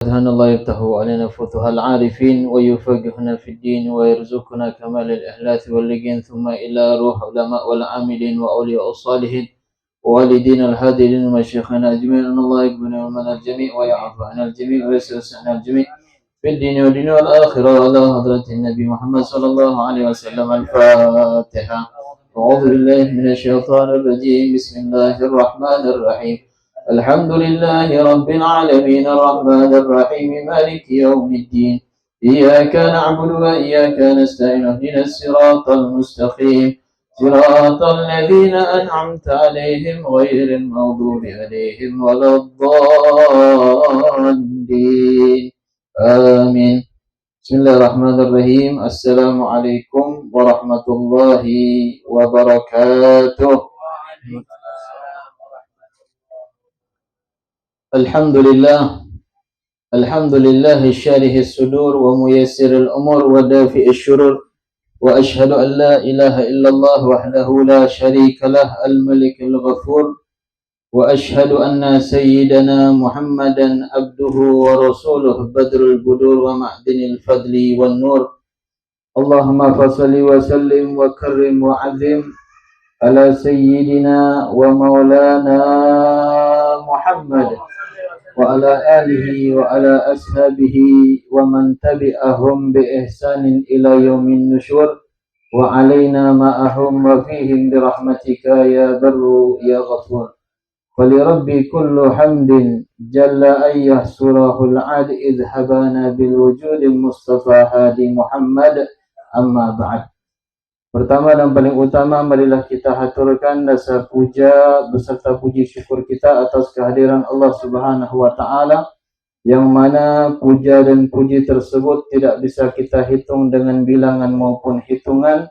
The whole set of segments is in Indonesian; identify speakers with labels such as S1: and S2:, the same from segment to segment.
S1: سبحان الله يفتح علينا فتوح العارفين ويفقهنا في الدين ويرزقنا كمال الإخلاص واليقين ثم إلى روح علماء والعاملين وأولياء الصالحين ووالدين الحاضرين ومشايخنا أجمعين أن الله يقبل من الجميع ويعفو عن الجميع ويسر عن الجميع في الدين والدين والآخرة على حضرة النبي محمد صلى الله عليه وسلم. الفاتحة. أعوذ بالله من الشيطان الرجيم. بسم الله الرحمن الرحيم. الحمد لله رب العالمين الرحمن الرحيم مالك يوم الدين إياك نعبد وإياك نستعين اهدنا الصراط المستقيم صراط الذين أنعمت عليهم غير المغضوب عليهم ولا الضالين آمين. بسم الله الرحمن الرحيم. السلام عليكم ورحمة الله وبركاته. Alhamdulillah syarih as-sudur wa muyassir al-umur wa dafi' asy-syurur wa ashhadu an la ilaha illallah wahdahu la syarika lah al-malik al-ghafur wa ashhadu anna sayyidana Muhammadan abduhu wa rasuluh badrul budur wa ma'dinil fadli wan nur. Allahumma fassalli wa sallim wa karrim wa azim ala sayyidina wa maulana Muhammad wa ala alihi wa ala ashabihi wa man tabi'ahum bi ihsanin ila yaumin nusyur wa alaina ma'ahum wa fihim bi rahmatika ya barru ya ghafur. Fali rabbi kullu hamdin jalla ayyahsurahul ad idhabana bil wujudil mustafa hadi Muhammad amma ba'd. Pertama dan paling utama, marilah kita haturkan dasar puja beserta puji syukur kita atas kehadiran Allah Subhanahu wa taala, yang mana puja dan puji tersebut tidak bisa kita hitung dengan bilangan maupun hitungan,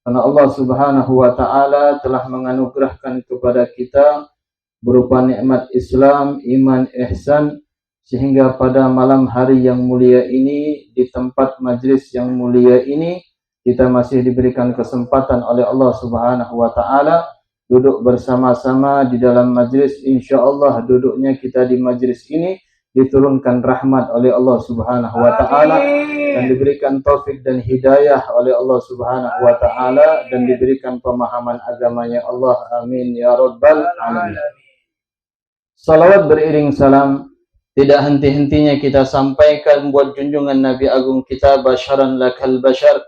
S1: karena Allah Subhanahu wa taala telah menganugerahkan kepada kita berupa nikmat Islam, iman, ihsan, sehingga pada malam hari yang mulia ini, di tempat majlis yang mulia ini, kita masih diberikan kesempatan oleh Allah Subhanahu wa taala duduk bersama-sama di dalam majlis. Insyaallah duduknya kita di majlis ini diturunkan rahmat oleh Allah Subhanahu wa taala dan diberikan taufik dan hidayah oleh Allah Subhanahu wa taala dan diberikan pemahaman agamanya Allah. Amin ya rabbal alamin. Salawat beriring salam tidak henti-hentinya kita sampaikan buat junjungan Nabi agung kita, basyaran lakal basyar,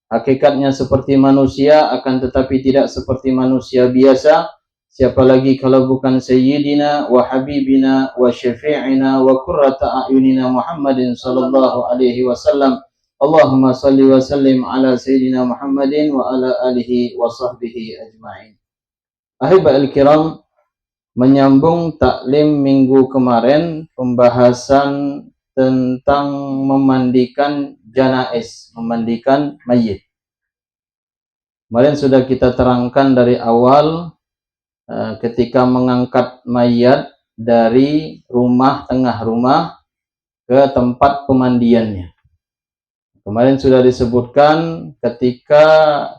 S1: hakikatnya seperti manusia akan tetapi tidak seperti manusia biasa. Siapa lagi kalau bukan sayyidina wa habibina wa syafi'ina wa qurrata a'yunina Muhammadin sallallahu alaihi wasallam. Allahumma salli wa sallim ala sayyidina Muhammadin wa ala alihi wa sahbihi ajma'in. Ahibal kiram, menyambung taklim minggu kemarin, pembahasan tentang memandikan janaiz, memandikan mayit. Kemarin sudah kita terangkan dari awal ketika mengangkat mayat dari rumah, tengah rumah ke tempat pemandiannya. Kemarin sudah disebutkan ketika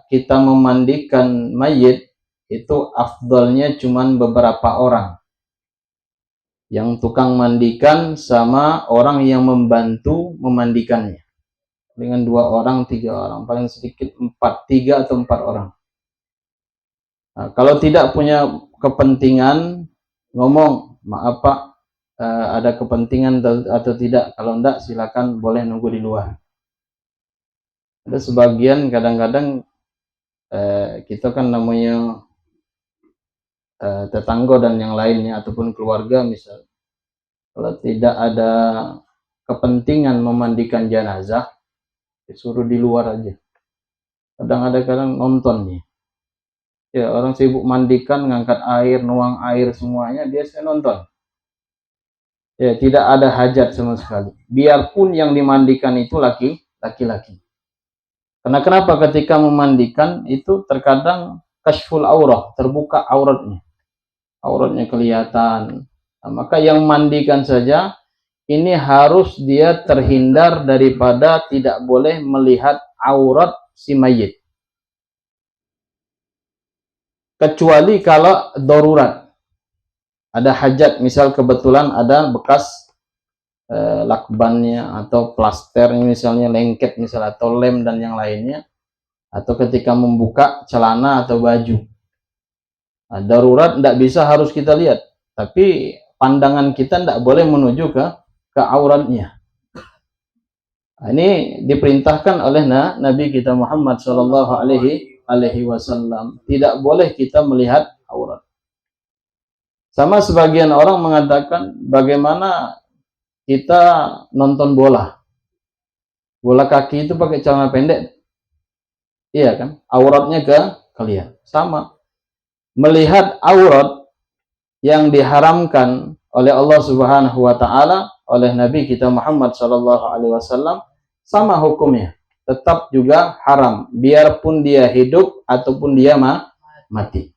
S1: kita memandikan mayit itu afdalnya cuman beberapa orang, yang tukang mandikan sama orang yang membantu memandikannya. Dengan 2 orang, 3 orang, paling sedikit 3 atau 4 orang. Nah, kalau tidak punya kepentingan, ngomong, maaf Pak, ada kepentingan atau tidak. Kalau enggak, silakan boleh nunggu di luar. Ada sebagian kadang-kadang kita kan namanya tetangga dan yang lainnya ataupun keluarga misal, kalau tidak ada kepentingan memandikan jenazah, disuruh di luar aja. Kadang nonton nih. Ya, orang sibuk mandikan, ngangkat air, nuang air semuanya, dia saya nonton. Ya, tidak ada hajat sama sekali. Biarpun yang dimandikan itu laki-laki. Karena kenapa? Ketika memandikan itu terkadang kashful aurah, terbuka auratnya. Auratnya kelihatan. Nah, maka yang mandikan saja ini harus dia terhindar daripada tidak boleh melihat aurat si mayit. Kecuali kalau darurat. Ada hajat, misal kebetulan ada bekas lakbannya atau plasternya misalnya, lengket misalnya, atau lem dan yang lainnya, atau ketika membuka celana atau baju. Nah, darurat tidak bisa harus kita lihat, tapi pandangan kita tidak boleh menuju ke auratnya. Nah, ini diperintahkan oleh Nabi kita Muhammad Shallallahu Alaihi Wasallam. Tidak boleh kita melihat aurat. Sama sebagian orang mengatakan, bagaimana kita nonton bola kaki itu pakai celana pendek, iya kan? Auratnya kalian sama. Melihat aurat yang diharamkan oleh Allah Subhanahu Wa Taala, oleh Nabi kita Muhammad Shallallahu Alaihi Wasallam, sama hukumnya, tetap juga haram, biarpun dia hidup ataupun dia mati.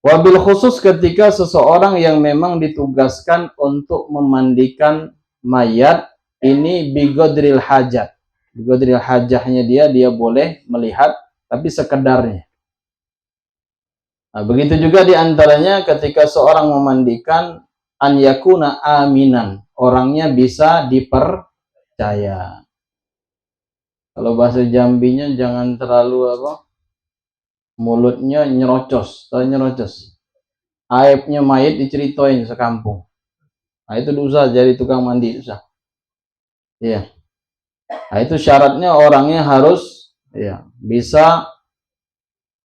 S1: Wabil khusus ketika seseorang yang memang ditugaskan untuk memandikan mayat, ini bigodril hajat. Bigodril hajahnya dia boleh melihat, tapi sekedarnya. Nah, begitu juga diantaranya ketika seorang memandikan, an yakuna aminan, orangnya bisa dipercaya. Kalau bahasa Jambinya jangan terlalu mulutnya nyerocos, atau nyerocos. Aibnya mayit diceritain sekampung. Nah, itu susah jadi tukang mandi, susah. Iya. Nah, itu syaratnya orangnya harus bisa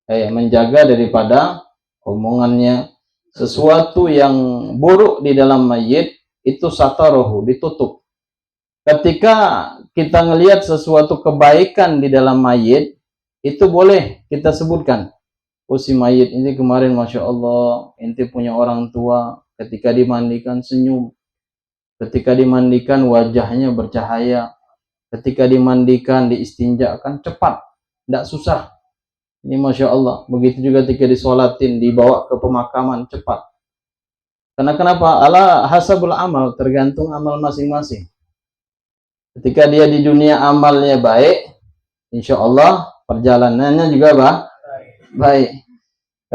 S1: menjaga daripada omongannya. Sesuatu yang buruk di dalam mayit itu satarohu, ditutup. Ketika kita ngelihat sesuatu kebaikan di dalam mayit, itu boleh kita sebutkan. Oh, si mayit ini kemarin Masya Allah, ente punya orang tua, ketika dimandikan senyum, ketika dimandikan wajahnya bercahaya, ketika dimandikan diistinjakan cepat, tidak susah. Ini Masya Allah. Begitu juga ketika disolatin, dibawa ke pemakaman cepat. Karena kenapa? Ala hasabul amal, tergantung amal masing-masing. Ketika dia di dunia amalnya baik, insya Allah perjalanannya juga baik.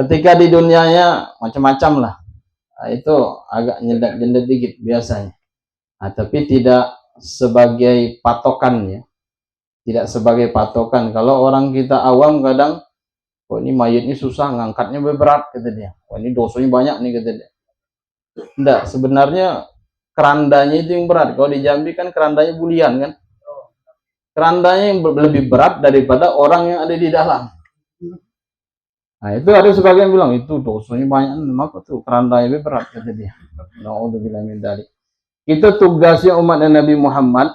S1: Ketika di dunianya macam-macam lah, nah, itu agak nyedak-nyedak dikit biasanya. Nah, tapi tidak sebagai patokan ya. Tidak sebagai patokan. Kalau orang kita awam kadang, oh ini mayat ini susah, ngangkatnya berat, kata dia. Oh ini dosanya banyak nih, kata dia. Tidak, sebenarnya kerandanya itu yang berat. Kalau di Jambi kan kerandanya bulian kan. Kerandanya yang lebih berat daripada orang yang ada di dalam. Nah, itu ada sebagian bilang, itu dosanya banyak, maka tuh kerandanya lebih berat, kata dia. Na'udzubillah min dzalik. Itu tugasnya umat Nabi Muhammad.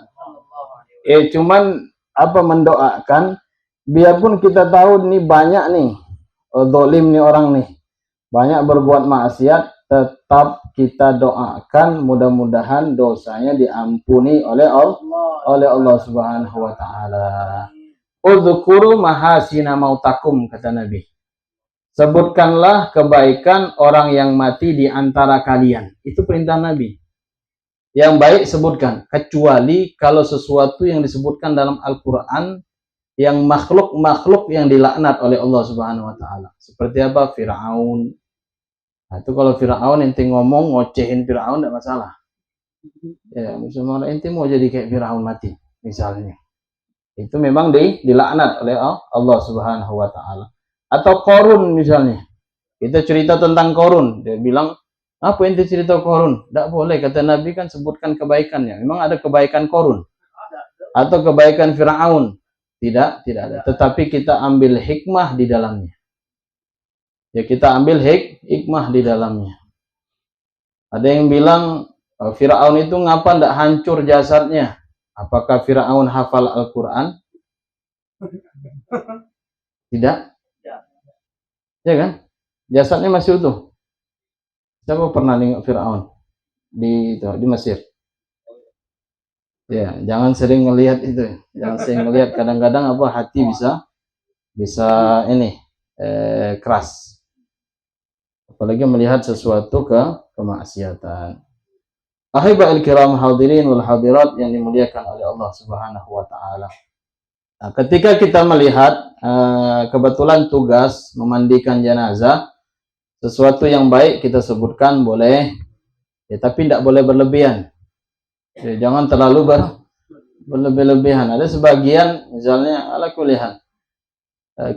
S1: Cuman mendoakan, biarpun kita tahu nih banyak nih zalim nih orang nih, banyak berbuat maksiat, tetap kita doakan mudah-mudahan dosanya diampuni oleh Allah Subhanahu Wa Taala. Udzkuru mahasina mautakum, kata Nabi. Sebutkanlah kebaikan orang yang mati di antara kalian. Itu perintah Nabi. Yang baik sebutkan, kecuali kalau sesuatu yang disebutkan dalam Al-Quran yang makhluk-makhluk yang dilaknat oleh Allah Subhanahu Wa Taala. Seperti apa? Fir'aun. Nah, itu kalau Fir'aun ente ngomong ngocehin Fir'aun tidak masalah. Ya, misalnya ente mau jadi kayak Fir'aun mati, misalnya. Itu memang dilaknat oleh Allah Subhanahu Wa Taala. Atau Korun misalnya. Kita cerita tentang Korun, dia bilang, apa ente cerita Korun? Tidak boleh, kata Nabi kan sebutkan kebaikannya. Memang ada kebaikan Korun atau kebaikan Fir'aun? Tidak ada. Tetapi kita ambil hikmah di dalamnya. Ya, kita ambil hikmah di dalamnya. Ada yang bilang Fir'aun itu ngapa tidak hancur jasadnya? Apakah Fir'aun hafal Al-Quran? Tidak. Ya kan? Jasadnya masih utuh. Siapa pernah nengok Fir'aun di Mesir? Ya, jangan sering ngelihat itu. Jangan sering ngelihat. Kadang-kadang hati bisa ini keras. Apalagi melihat sesuatu kemaksiatan. Ahiba'il kiram hadirin wal hadirat yang dimuliakan oleh Allah Subhanahu Wa Taala. Nah, ketika kita melihat kebetulan tugas memandikan jenazah, sesuatu yang baik kita sebutkan boleh. Ya, tapi tidak boleh berlebihan. Ya, jangan terlalu berlebih-lebihan. Ada sebagian misalnya ala kulihat,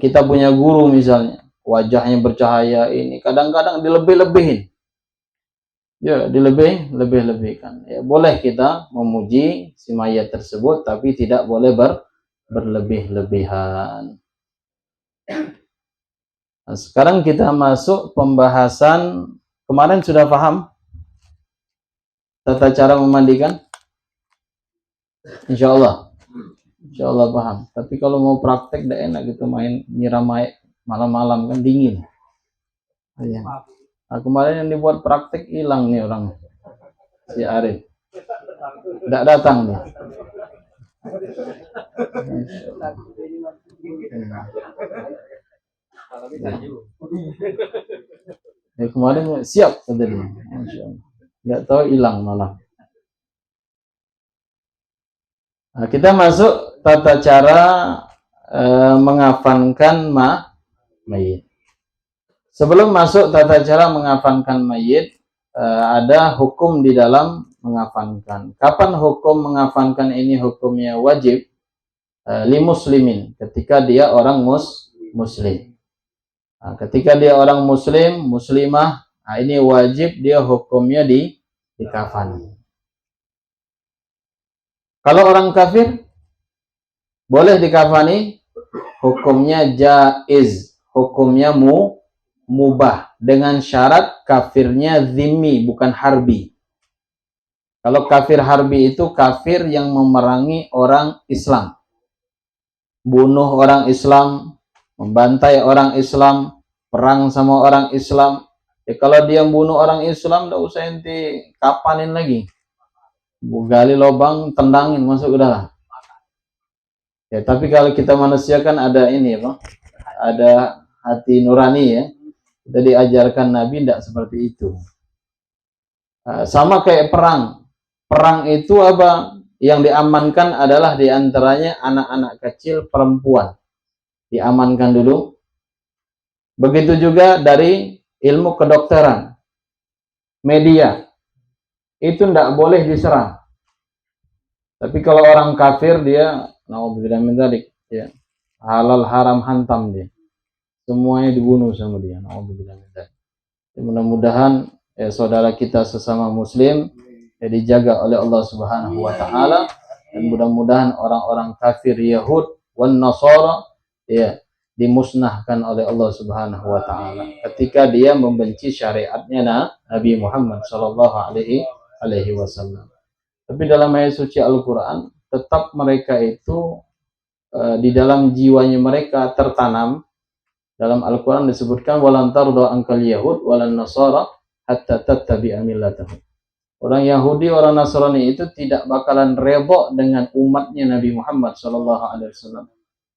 S1: kita punya guru misalnya, wajahnya bercahaya ini, kadang-kadang dilebih-lebihin. Ya, dilebih-lebihkan. Ya, boleh kita memuji si mayat tersebut, tapi tidak boleh berlebih-lebihan. Nah, sekarang kita masuk pembahasan. Kemarin sudah paham tata cara memandikan? Insya Allah paham. Tapi kalau mau praktek tidak enak gitu, main nyiram air malam-malam kan dingin. Ya. Nah, kemarin yang dibuat praktek hilang nih orang si Arif, tidak datang nih. Ya, kemarin siap tadi, nggak tahu hilang malah. Nah, kita masuk tata cara mengafankan mayit. Sebelum masuk tata cara mengafankan mayit, ada hukum di dalam mengafankan. Kapan hukum mengafankan ini hukumnya wajib? Li muslimin, ketika dia orang muslim. Nah, ketika dia orang muslim, muslimah, nah ini wajib dia hukumnya dikafani. Kalau orang kafir boleh dikafani, hukumnya jaiz, hukumnya mubah, dengan syarat kafirnya zimmi, bukan harbi. Kalau kafir harbi itu kafir yang memerangi orang Islam, bunuh orang Islam, membantai orang Islam, perang sama orang Islam. Ya, kalau dia bunuh orang Islam, tidak usah ente kapanin lagi, gali lubang, tendangin, masuk udah. Ya, tapi kalau kita manusia kan ada ini, ada hati nurani ya. Kita diajarkan Nabi tidak seperti itu. Sama kayak perang. Perang itu apa? Yang diamankan adalah diantaranya anak-anak kecil, perempuan. Diamankan dulu. Begitu juga dari ilmu kedokteran, media. Itu tidak boleh diserang. Tapi kalau orang kafir dia, naudzubillah min dzalik, ya, halal haram hantam dia. Semuanya dibunuh sama dia. Naudzubillah min dzalik. Mudah-mudahan saudara kita sesama muslim dijaga oleh Allah Subhanahu wa taala, dan mudah-mudahan orang-orang kafir Yahud wan Nasara ya dimusnahkan oleh Allah Subhanahu wa taala ketika dia membenci syariatnya Nabi Muhammad sallallahu alaihi wasallam. Tapi dalam ayat suci Al-Qur'an tetap mereka itu di dalam jiwanya mereka tertanam. Dalam Al-Qur'an disebutkan walan tarda ankal yahud walan nasara hatta tattabi'a millatahum. Orang Yahudi, orang Nasrani itu tidak bakalan redha dengan umatnya Nabi Muhammad SAW.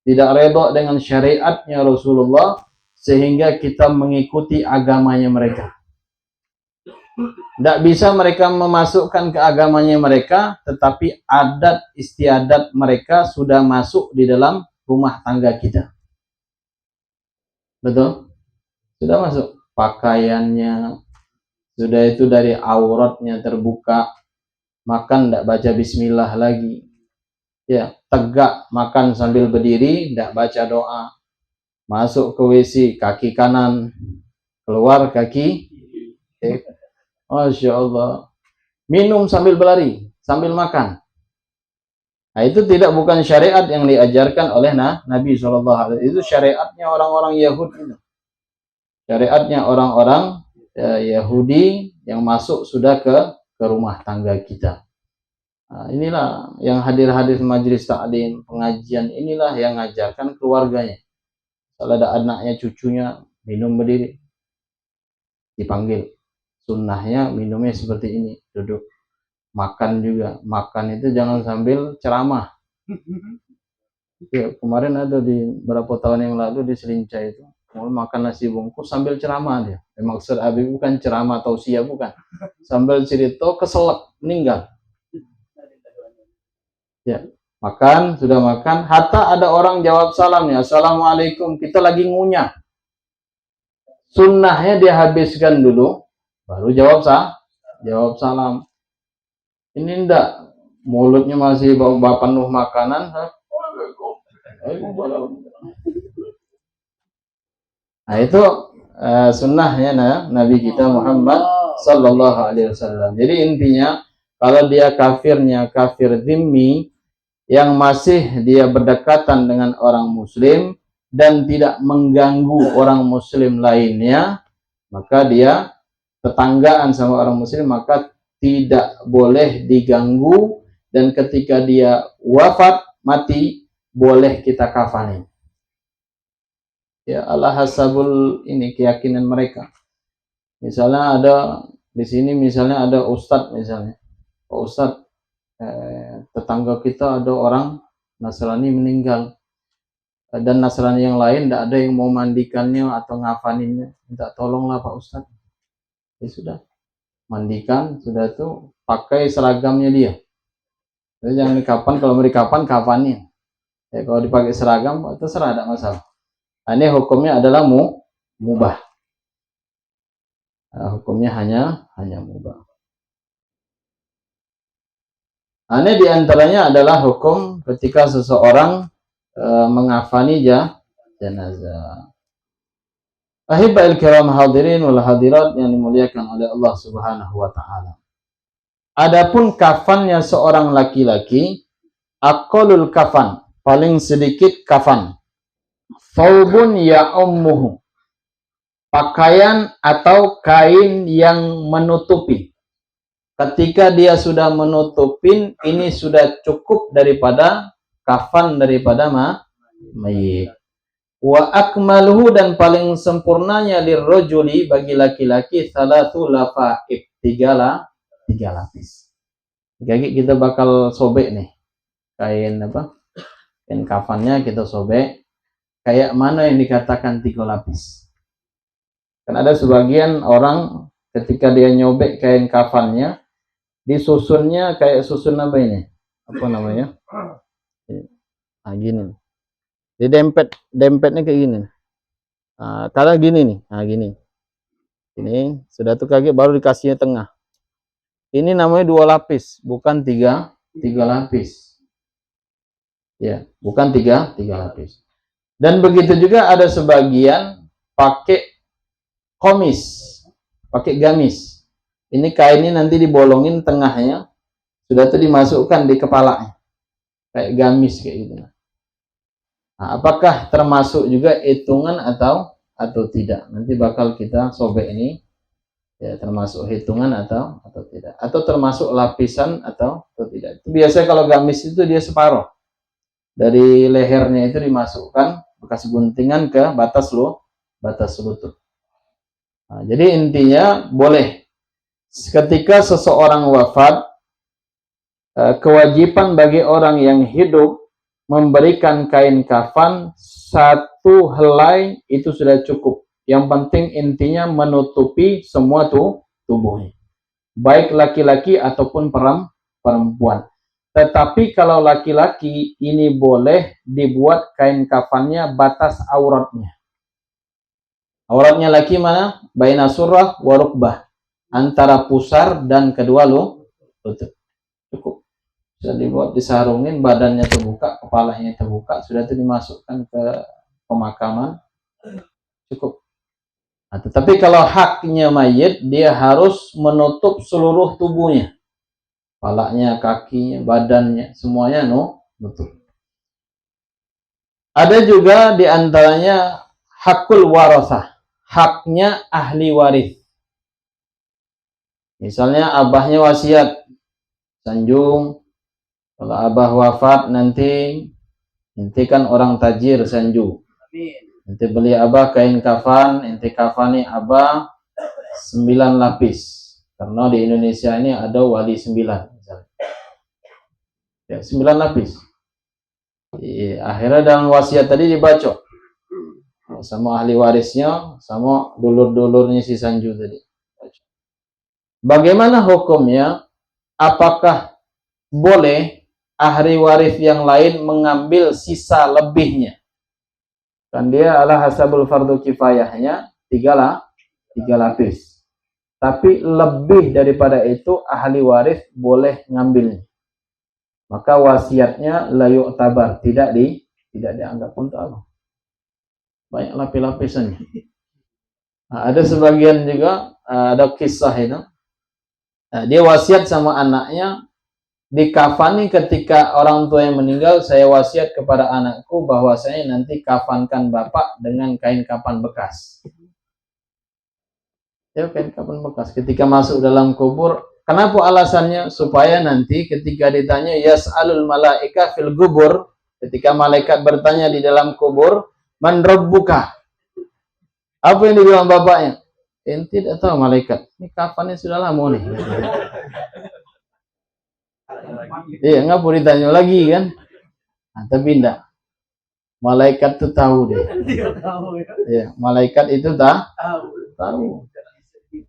S1: Tidak redha dengan syariatnya Rasulullah sehingga kita mengikuti agamanya mereka. Tidak bisa mereka memasukkan ke agamanya mereka, tetapi adat istiadat mereka sudah masuk di dalam rumah tangga kita. Betul? Sudah masuk. Pakaiannya, sudah itu dari auratnya terbuka, makan tidak baca bismillah lagi, ya tegak makan sambil berdiri, tidak baca doa, masuk ke WC kaki kanan, keluar kaki, Masya Allah, minum sambil berlari, sambil makan. Nah itu bukan syariat yang diajarkan oleh Nabi SAW. Itu syariatnya orang-orang Yahudi. Syariatnya orang-orang Yahudi yang masuk sudah ke rumah tangga kita. Nah, inilah yang hadir-hadir majelis taklim, pengajian, inilah yang ngajarkan keluarganya. Kalau ada anaknya, cucunya minum berdiri, dipanggil. Sunnahnya minumnya seperti ini, duduk. Makan juga, makan itu jangan sambil ceramah. Ya, kemarin ada di beberapa tahun yang lalu di Selincah itu, mau makan nasi bungkus sambil ceramah dia. Maksud Abi bukan ceramah tausiah, bukan. Sambil cerita keselak, meninggal. Ya, makan, sudah makan, hatta ada orang jawab salamnya, Assalamualaikum, kita lagi ngunyah. Sunnahnya dia habiskan dulu, baru jawab jawab salam. Ini enggak, mulutnya masih bau penuh makanan. Nah itu sunnahnya Nabi kita Muhammad Sallallahu Alaihi Wasallam. Jadi intinya kalau dia kafirnya kafir dhimmi yang masih dia berdekatan dengan orang muslim dan tidak mengganggu orang muslim lainnya, maka dia tetanggaan sama orang muslim, maka tidak boleh diganggu, dan ketika dia wafat mati boleh kita kafani. Ya Allah hasabul ini keyakinan mereka. Misalnya ada di sini, misalnya ada ustadz, misalnya Pak Ustadz, tetangga kita ada orang Nasrani meninggal, dan Nasrani yang lain tidak ada yang mau mandikannya atau ngafaninnya, minta tolonglah Pak Ustadz. Ya sudah, mandikan, sudah itu pakai seragamnya dia. Jadi jangan dikapan, kalau mau dikapan kafanin. Ya kalau dipakai seragam terserah, tidak masalah. Nah, ini hukumnya adalah mubah. Nah, hukumnya hanya mubah. Nah, ini diantaranya adalah hukum ketika seseorang mengafani jenazah. Ahibba'il kiram hadirin wal hadirat yang dimuliakan oleh Allah Subhanahu wa taala. Adapun kafannya seorang laki-laki, aqallul kafan, paling sedikit kafan. Thawbun ya'ummuhu, pakaian atau kain yang menutupi. Ketika dia sudah menutupin, ini sudah cukup daripada kafan daripada mayit. Wa akmaluhu, dan paling sempurnanya lirrajuli, bagi laki-laki, salatu lafaib, tiga lapis. Jadi kita bakal sobek nih kain kain kafannya, kita sobek kayak mana yang dikatakan 3 lapis. Kan ada sebagian orang ketika dia nyobek kain kafannya, disusunnya kayak susun apa ini, apa namanya, nah gini, di dempetnya kayak gini. Nah, karena gini nih, nah gini, ini sudah tuh kaget, baru dikasihnya tengah. Ini namanya 2 lapis, bukan tiga lapis. Ya, bukan tiga lapis. Dan begitu juga ada sebagian pakai komis, pakai gamis. Ini kainnya nanti dibolongin tengahnya, sudah tuh dimasukkan di kepalanya, kayak gamis kayak gitu. Nah, apakah termasuk juga hitungan atau tidak? Nanti bakal kita sobek ini, ya, termasuk hitungan atau tidak, atau termasuk lapisan atau tidak. Itu biasanya kalau gamis itu dia separuh dari lehernya itu dimasukkan bekas guntingan ke batas lutut. Nah, jadi intinya boleh ketika seseorang wafat, kewajiban bagi orang yang hidup memberikan kain kafan 1 helai itu sudah cukup. Yang penting intinya menutupi semua tubuhnya, baik laki-laki ataupun perempuan. Tetapi kalau laki-laki ini boleh dibuat kain kafannya batas auratnya. Auratnya laki mana? Baina surrah wa rukbah, antara pusar dan kedua lutut. Cukup. Sudah dibuat, disarungin, badannya terbuka, kepalanya terbuka, sudah itu dimasukkan ke pemakaman, cukup. Nah, tetapi kalau haknya mayit, dia harus menutup seluruh tubuhnya, kepalanya, kakinya, badannya, semuanya nutup. Ada juga diantaranya hakul warasah, haknya ahli waris. Misalnya abahnya wasiat, sanjung, kalau abah wafat nanti kan orang tajir sanju. Nanti beli abah kain kafan, nanti kafani abah 9 lapis. Karena di Indonesia ini ada wali 9. Ya, 9 lapis. Akhirnya dalam wasiat tadi dibaca sama ahli warisnya, sama dulur-dulurnya si sanju tadi. Bagaimana hukumnya? Apakah boleh ahli waris yang lain mengambil sisa lebihnya? Kan dia adalah hasabul fardu kifayahnya 3 lapis. tapi lebih daripada itu ahli waris boleh ngambilnya. Maka wasiatnya la yu'tabar, tidak dianggap. Untuk apa? Banyak lapis-lapisannya. Nah, ada sebagian juga ada kisah itu. Nah, dia wasiat sama anaknya, dikafani ketika orang tua yang meninggal, saya wasiat kepada anakku bahwa saya nanti kafankan bapak dengan kain kafan bekas. Ya, kain kafan bekas. Ketika masuk dalam kubur, kenapa alasannya? Supaya nanti ketika ditanya yas'alul malaika fil kubur, ketika malaikat bertanya di dalam kubur, man rabbuka? Apa yang dibilang bapaknya? Ente tidak tahu malaikat. Ini kafannya sudah lama nih. Iya, nggak boleh ditanya lagi kan? Nah, tapi enggak. Malaikat itu tahu deh. Ya, malaikat itu tahu.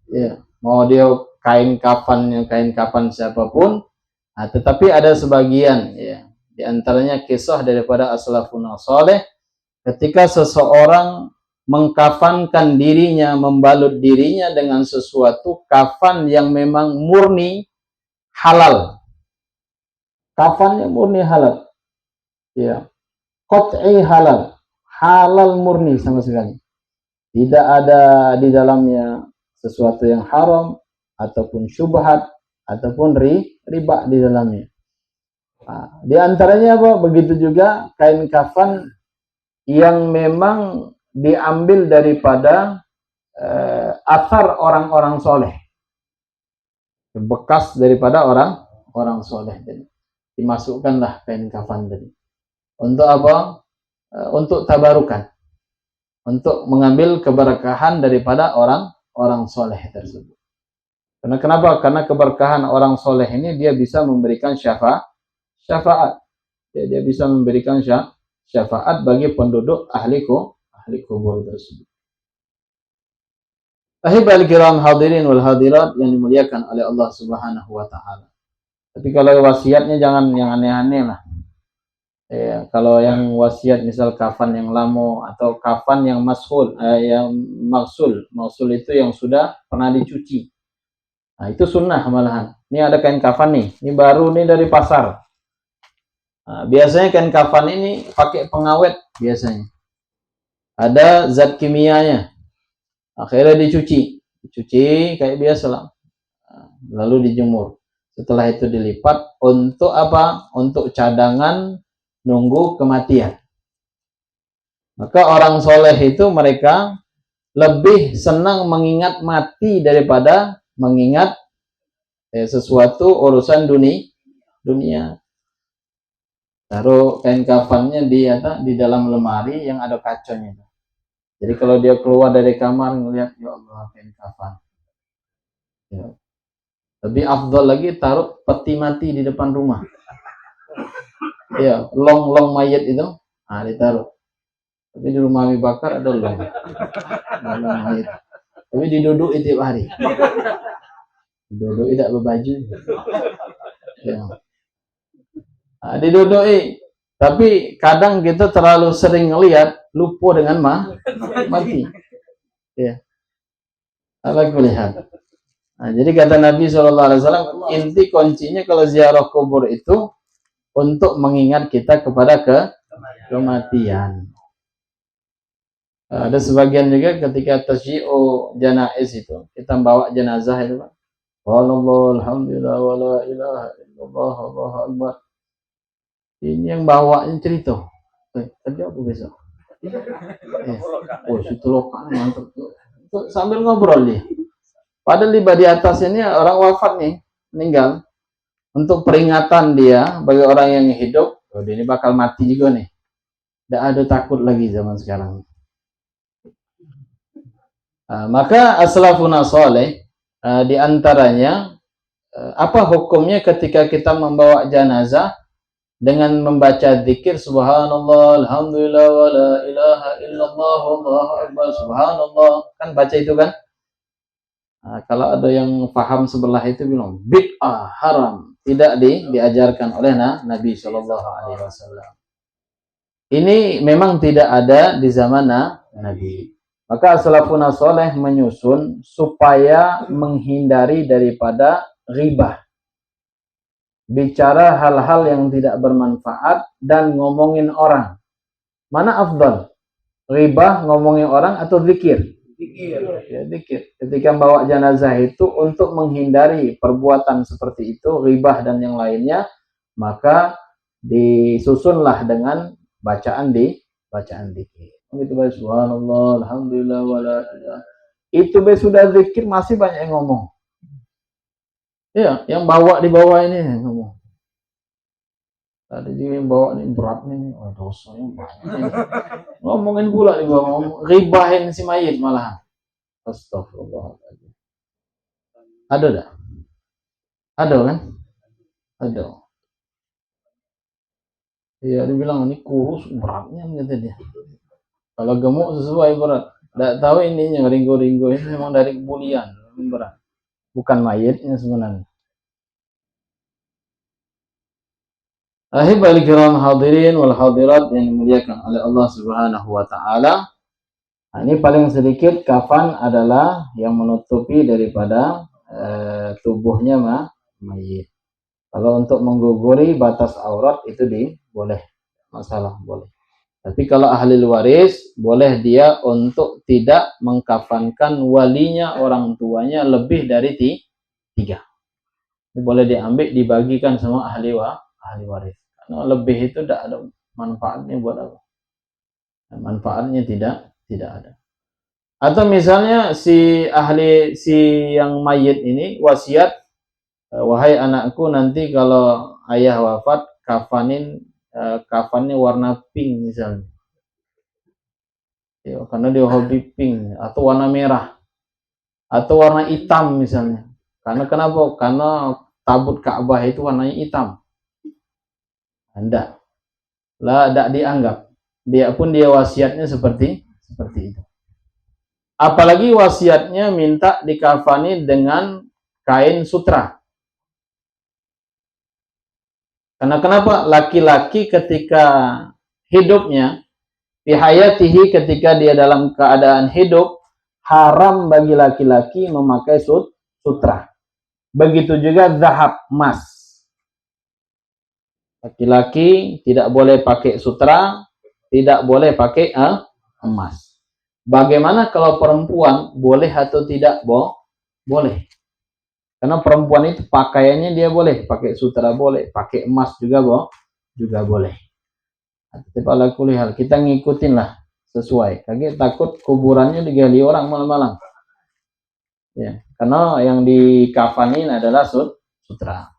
S1: Ya, mau dia kain kafan siapapun. Nah, tetapi ada sebagian, ya, di antaranya kisah daripada as-salafun saleh, ketika seseorang mengkafankan dirinya, membalut dirinya dengan sesuatu kafan yang memang murni halal. Kafannya murni halal. Ya. Qat'i halal. Halal murni sama sekali. Tidak ada di dalamnya sesuatu yang haram ataupun syubhat ataupun riba di dalamnya. Nah, di antaranya apa? Begitu juga kain kafan yang memang diambil daripada asar orang-orang soleh, bekas daripada orang soleh. Dimasukkanlah kain kafan tadi. Untuk apa? Untuk tabarukan, untuk mengambil keberkahan daripada orang soleh tersebut. Karena kenapa? Karena keberkahan orang soleh ini dia bisa memberikan syafaat. Dia bisa memberikan syafaat bagi penduduk ahli kubur tersebut. Ahibal kiram hadirin wal hadirat yang dimuliakan oleh Allah Subhanahu wa taala. Tapi kalau wasiatnya jangan yang aneh-aneh lah. Ya, kalau yang wasiat misal kafan yang lamo atau kafan yang yang maksul itu yang sudah pernah dicuci. Nah, itu sunnah malahan. Ini ada kain kafan nih, ini baru nih dari pasar. Nah, biasanya kain kafan ini pakai pengawet biasanya. Ada zat kimianya. Akhirnya dicuci kayak biasa lah. Lalu dijemur. Setelah itu dilipat untuk apa? Untuk cadangan nunggu kematian. Maka orang soleh itu mereka lebih senang mengingat mati daripada mengingat sesuatu urusan dunia. Taruh kain kafannya di dalam lemari yang ada kacanya. Jadi kalau dia keluar dari kamar ngelihat, ya Allah, kain kafan. Ya. Lebih afdal lagi taruh peti mati di depan rumah. Ya, long mayat itu, ditaruh. Tapi di rumah Abi Bakar ada long mayat. Tapi diduduk tiap hari. Duduk tidak berbaju. Ya. Diduduk. Tapi kadang kita terlalu sering ngelihat, lupa dengan mati. Ya. Apa melihat? Nah, jadi kata Nabi SAW, inti kuncinya kalau ziarah kubur itu untuk mengingat kita kepada kematian. Ada sebagian juga ketika tasyi'u janaiz itu, kita bawa jenazah itu, Pak. Wallahu alhamdulillah wala ilaha illallah Allahu akbar. Ini yang bawanya cerita. Kerja apa besok? Oh, situ lokal mantap tuh. Sambil ngobrol dia. Padahal di atas ini orang wafat nih, meninggal. Untuk peringatan dia bagi orang yang hidup, dia ini bakal mati juga nih. Tidak ada takut lagi zaman sekarang. Maka as-salafun saleh di antaranya apa hukumnya ketika kita membawa jenazah dengan membaca zikir subhanallah alhamdulillah wala ilaha illallah wallahu akbar subhanallah, kan baca itu kan. Kalau ada yang paham sebelah itu bilang bid'ah, haram, tidak diajarkan oleh Nabi Shallallahu Alaihi Wasallam. Ini memang tidak ada di zaman Nabi. Maka salafun saleh menyusun supaya menghindari daripada ghibah, bicara hal-hal yang tidak bermanfaat dan ngomongin orang. Mana afdal? Ghibah, ngomongin orang, atau zikir? Zikir. Ya, zikir. Ketika bawa jenazah itu untuk menghindari perbuatan seperti itu, ghibah dan yang lainnya, maka disusunlah dengan bacaan zikir. Gitu bae, subhanallah, alhamdulillah, wala ilaha. Itu be sudah zikir, masih banyak yang ngomong. Ya, yang bawa di bawah ini ngomong. Ada juga yang bawa nih berat nih, oh, dosanya banyak. Ngomongin pula di bawah, ribahin si mayit malahan. Astagfirullahaladzim. Ada dah? Ada kan? Ada. Iya, dibilang ini kurus beratnya kata dia. Kalau gemuk sesuai berat. Tidak tahu ininya ringgo-ringgo itu memang dari kebulian berat. Bukan mayitnya sebenarnya. Ahibal kiram hadirin wal hadirat yang dimuliakan oleh Allah Subhanahu wa taala. Nah, ini paling sedikit kafan adalah yang menutupi daripada tubuhnya mayit. Kalau untuk mengguguri batas aurat itu boleh, masalah boleh. Tapi kalau ahli waris boleh dia untuk tidak mengkafankan walinya, orang tuanya lebih dari 3. Ini boleh diambil dibagikan sama ahli waris. Karena lebih itu tidak ada manfaatnya buat apa? Manfaatnya tidak ada. Atau misalnya si yang mayit ini wasiat, wahai anakku, nanti kalau ayah wafat kafannya warna pink misalnya. Ya, karena dia hobi pink, atau warna merah, atau warna hitam misalnya. Karena kenapa? Karena tabut Ka'bah itu warnanya hitam. Tidak dianggap. Dia pun wasiatnya seperti itu. Apalagi wasiatnya minta dikafani dengan kain sutra. Karena kenapa? Laki-laki ketika hidupnya, bihayatihi, ketika dia dalam keadaan hidup, haram bagi laki-laki memakai sutra. Begitu juga zahab, emas. Laki-laki tidak boleh pakai sutra, tidak boleh pakai emas. Bagaimana kalau perempuan, boleh atau tidak? Boleh. Karena perempuan itu pakaiannya dia boleh, pakai sutra boleh, pakai emas juga boleh. Tapi ala kulli hal kita ngikutin lah sesuai. Kaki takut kuburannya digali orang malam-malam. Ya, karena yang dikafanin adalah sutra.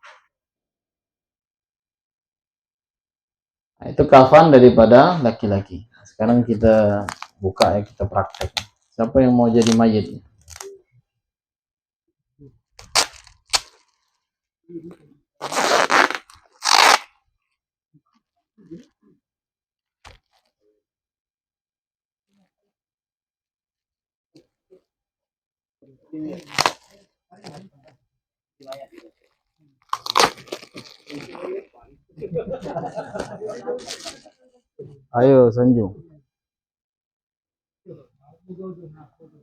S1: Nah, itu kafan daripada laki-laki. Nah, sekarang kita buka ya, kita praktek. Siapa yang mau jadi mayit? Ayo Sanjung.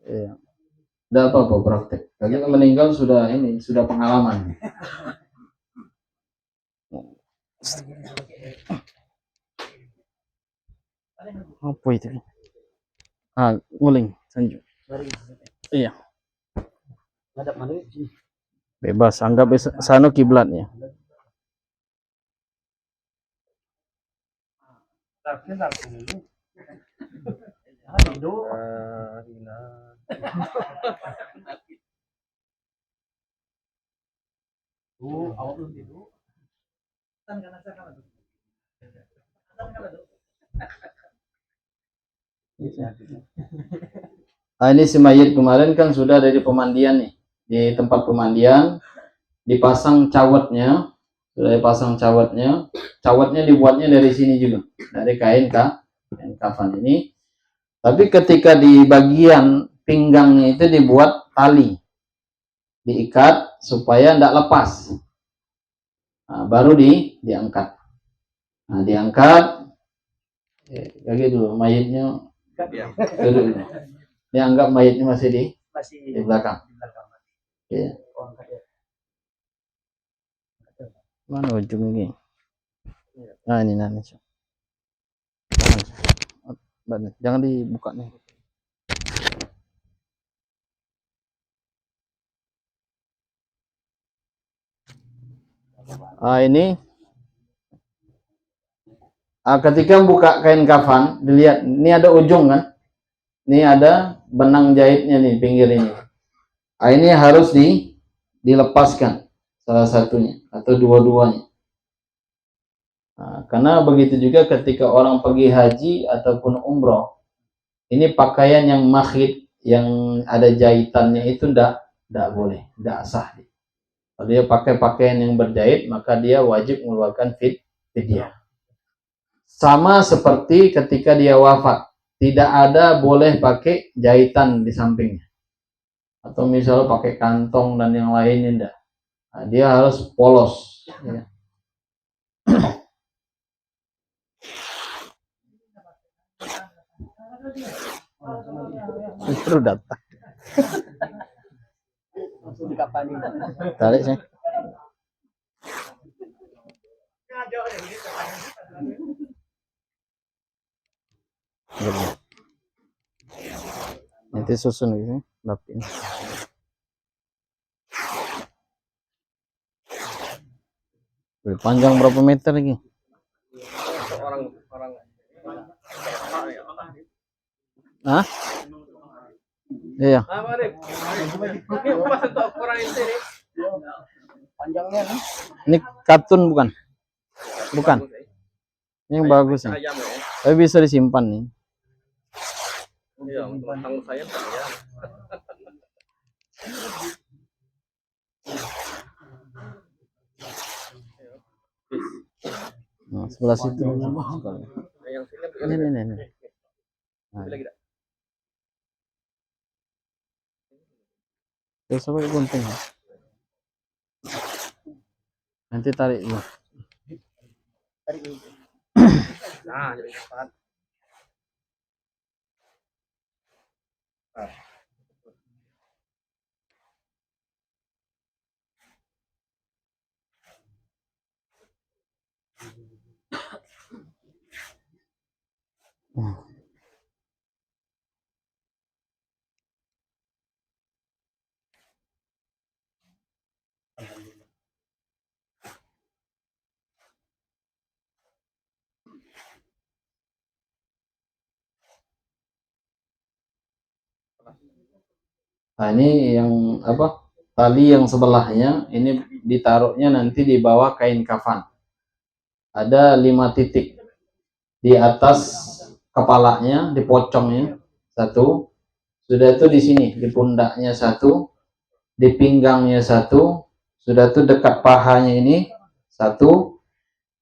S1: Iya. Tidak apa-apa praktek. Kalian meninggal sudah pengalaman. Apa itu? Nguling Sanjung. Iya. Bebas, anggap sana kiblatnya. Ini si mayit kemarin kan sudah dari pemandian nih, di tempat pemandian dipasang cawatnya, cawatnya dibuatnya dari sini juga, dari kain kafan ini. Tapi ketika di bagian pinggangnya itu dibuat tali, diikat supaya tidak lepas. Nah, baru diangkat. Nah, diangkat, kayak gitu mayitnya. Ini anggap mayatnya masih di belakang. Iya. Mana ujung ini? Nah ini nanti. Jangan dibuka nih. Ini ketika buka kain kafan, dilihat ini ada ujung kan? Ini ada benang jahitnya nih pinggir ini. Ini harus dilepaskan salah satunya atau dua-duanya. Karena begitu juga ketika orang pergi haji ataupun umroh, ini pakaian yang makhit yang ada jahitannya itu ndak boleh, ndak sah. Kalau dia pakai pakaian yang berjahit, maka dia wajib mengeluarkan fidyah. Sama seperti ketika dia wafat, tidak ada boleh pakai jahitan di sampingnya. Atau misalnya pakai kantong dan yang lainnya enggak. Dia harus polos. Ya. Justru datang. Tarik sih. Nanti susun gitu, lapin. Panjang berapa meter lagi? Hah? Iya. Ini kartun bukan? Bukan. Ini yang bagus ya. Tapi bisa disimpan nih. Nah, sebelah situ. Ini. Nah. Terus apa gunting? Nanti tarik ya. Nah, jadi cepat. Nah, ini yang apa? Tali yang sebelahnya ini ditaruhnya nanti di bawah kain kafan. Ada 5 titik di atas kepalanya, di pocongnya satu. Sudah itu di sini di pundaknya satu, di pinggangnya satu, sudah itu dekat pahanya ini satu,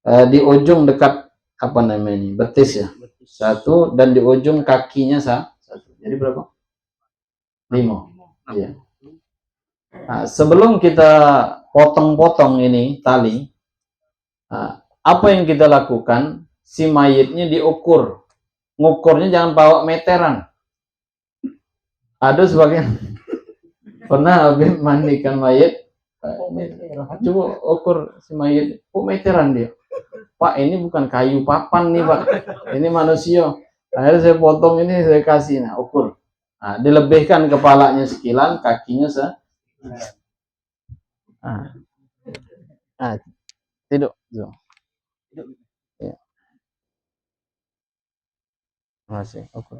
S1: di ujung dekat apa namanya betis ya satu, dan di ujung kakinya satu. Jadi berapa? 5. Iya. Nah, sebelum kita potong-potong ini tali, apa yang kita lakukan? Si mayitnya diukur. Ngukurnya jangan bawa meteran. Ada sebagian pernah habis mandikan mayit, coba ukur si mayit, meteran dia. Pak, ini bukan kayu papan nih Pak, ini manusia. Akhirnya saya potong ini, saya kasih, nah ukur. Nah, dilebihkan kepalanya sekilan, kakinya tidur. Ya. Masih ukur.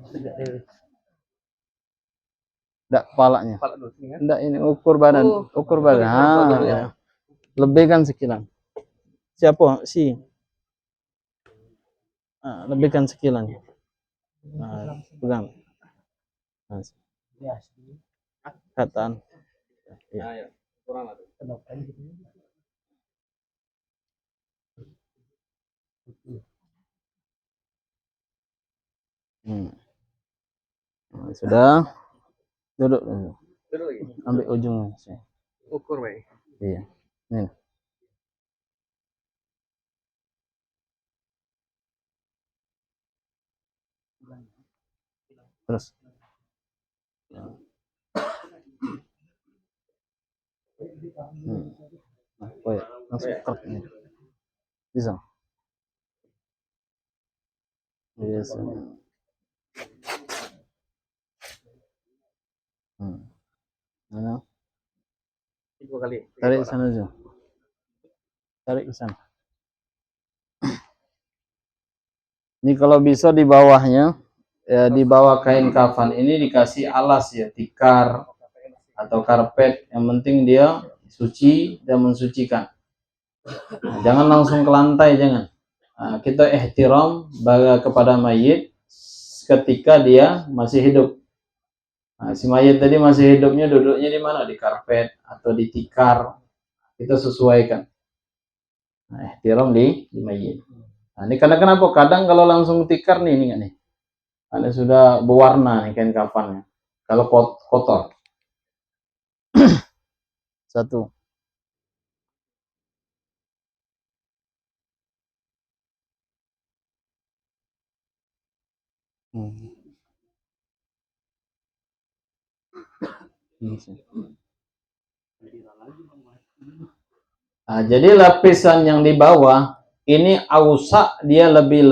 S1: Enggak kepalanya. Enggak, ini ukur badan, ukur badan. Ya. Lebihkan sekilan. Siapa? Si. Lebihkan sekilan. Pegang. Kataan. Ya. Sudah. Duduk. Ambil ujungnya. Ukur baik. Iya. Ini. Terus. Oh ya, langsung kerak ini. Bisa. Biasa. Mana? Tarik sana aja. Tarik ke sana. Ini kalau bisa di bawahnya, ya di bawah kain kafan ini dikasih alas ya, tikar atau karpet. Yang penting dia suci dan mensucikan. Nah, jangan langsung ke lantai, jangan. Nah, kita ihtiram kepada mayit ketika dia masih hidup. Nah, si mayit tadi masih hidupnya duduknya di mana? Di karpet atau di tikar. Kita sesuaikan. Nah, ihtiram di mayit. Nah, ini karena kenapa? Kadang kalau langsung tikar nih, ini nih. Ada sudah berwarna nih kain kafannya. Kalau kotor. Satu. Nah, jadi lapisan yang di bawah ini ausa, dia lebih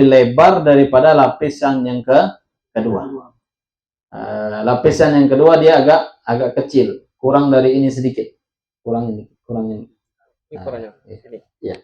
S1: lebar daripada lapisan yang kedua. Lapisan yang kedua dia agak kecil, kurang dari ini sedikit, kurang ini. Ini kurangnya. Ini. Ya.